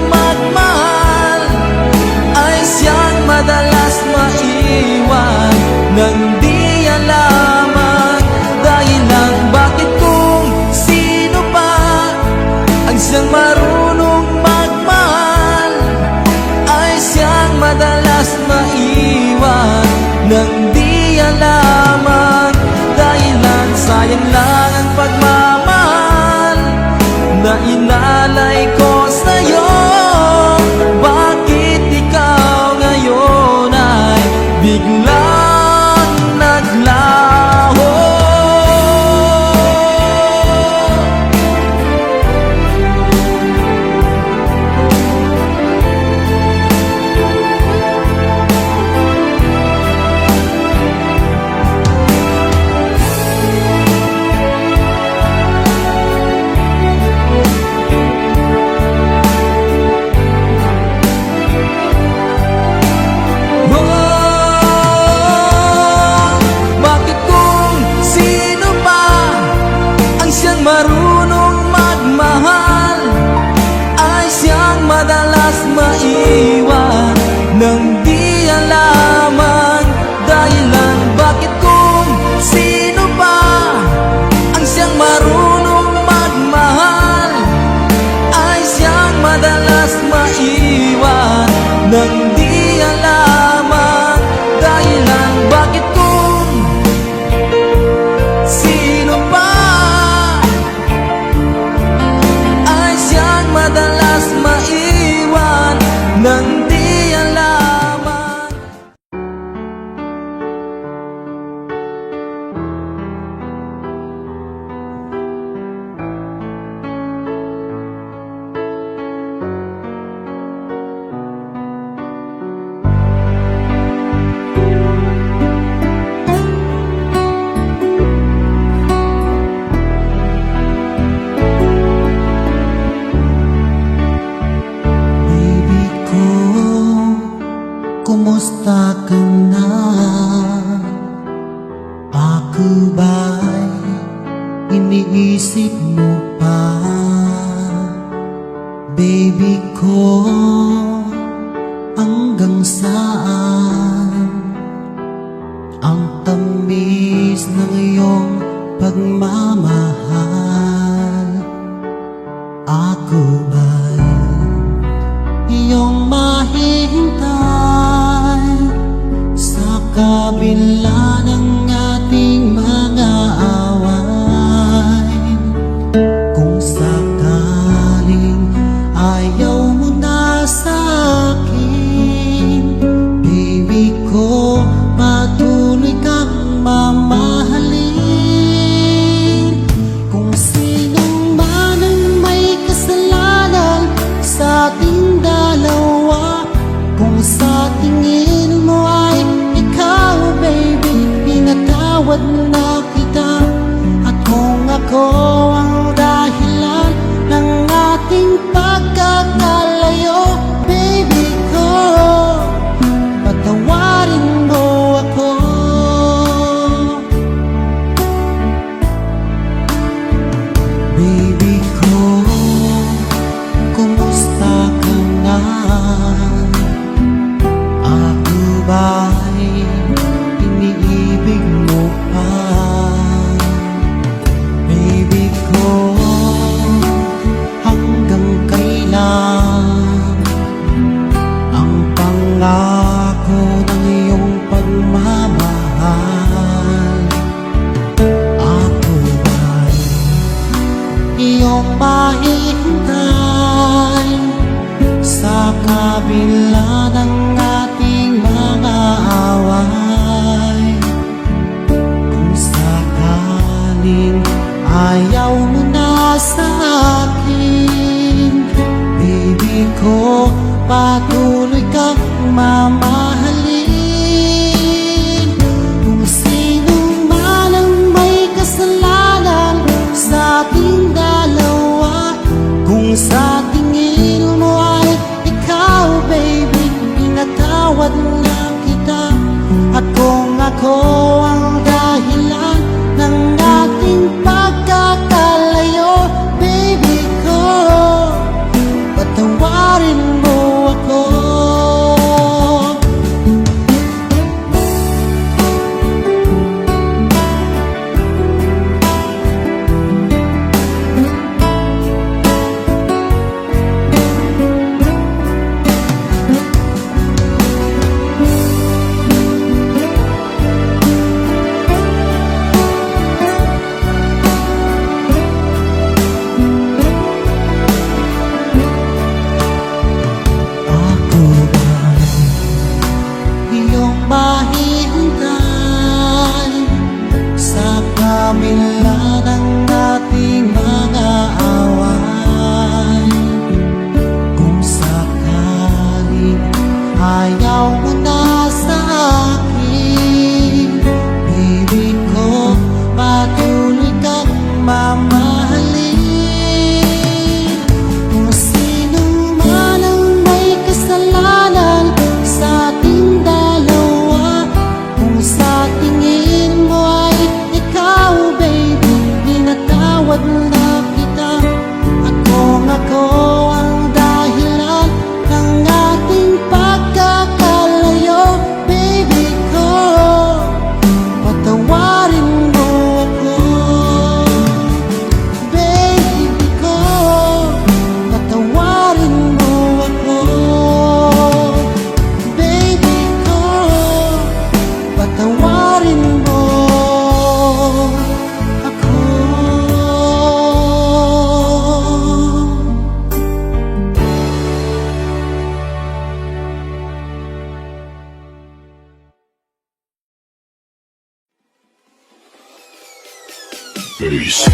Baby ko, hanggang saan ang tamis ng iyong pagmamahal? Ako ba'y iyong mahihintay sa kabila ng ating mga away? Kung sakaling ayaw mo na sa akin, baby ko, patuloy kang mamahalin. Kung sinong man ang may kasalanan sa ating dalawa, kung sa tingin mo ay ikaw, baby, pinatawad na kita. At kung ako ang dahilan ng ating pagkakalayo, baby ko, patawarin mo ako. Baby ko, kumusta ka na? Ako ba'y iniibig mo pa? Baby ko, hanggang kailan ang pangako ng iyong pagmamahal? Ako ba'y iyong mahihintay sa kabila ng ating mga away? Kung sakaling ayaw mo na sa akin, baby ko, patuloy kang mamahalin. Kung sino man ang may kasalanan sa ating dalawa, kung sa tingin mo ay ikaw, baby, pinatawad na kita. At kung ako ang dahilan ng ating pagkakalayo, baby ko, patawarin mo ako. Ako ba'y iyong mahihintay sa kabila ng ating mga away? Kung sakaling ayaw mo na sa akin, baby ko, patuloy kang mamahalin. Kung sino man ang may kasalanan sa ating dalawa, kung sa tingin mo ay ikaw, baby, pinatawad na kita. At kung ako ang dahilan ng ating pagkakalayo, baby ko, patawarin mo ako. Baby ko, patawarin mo ako. Baby ko, patawarin mo ako. Peace.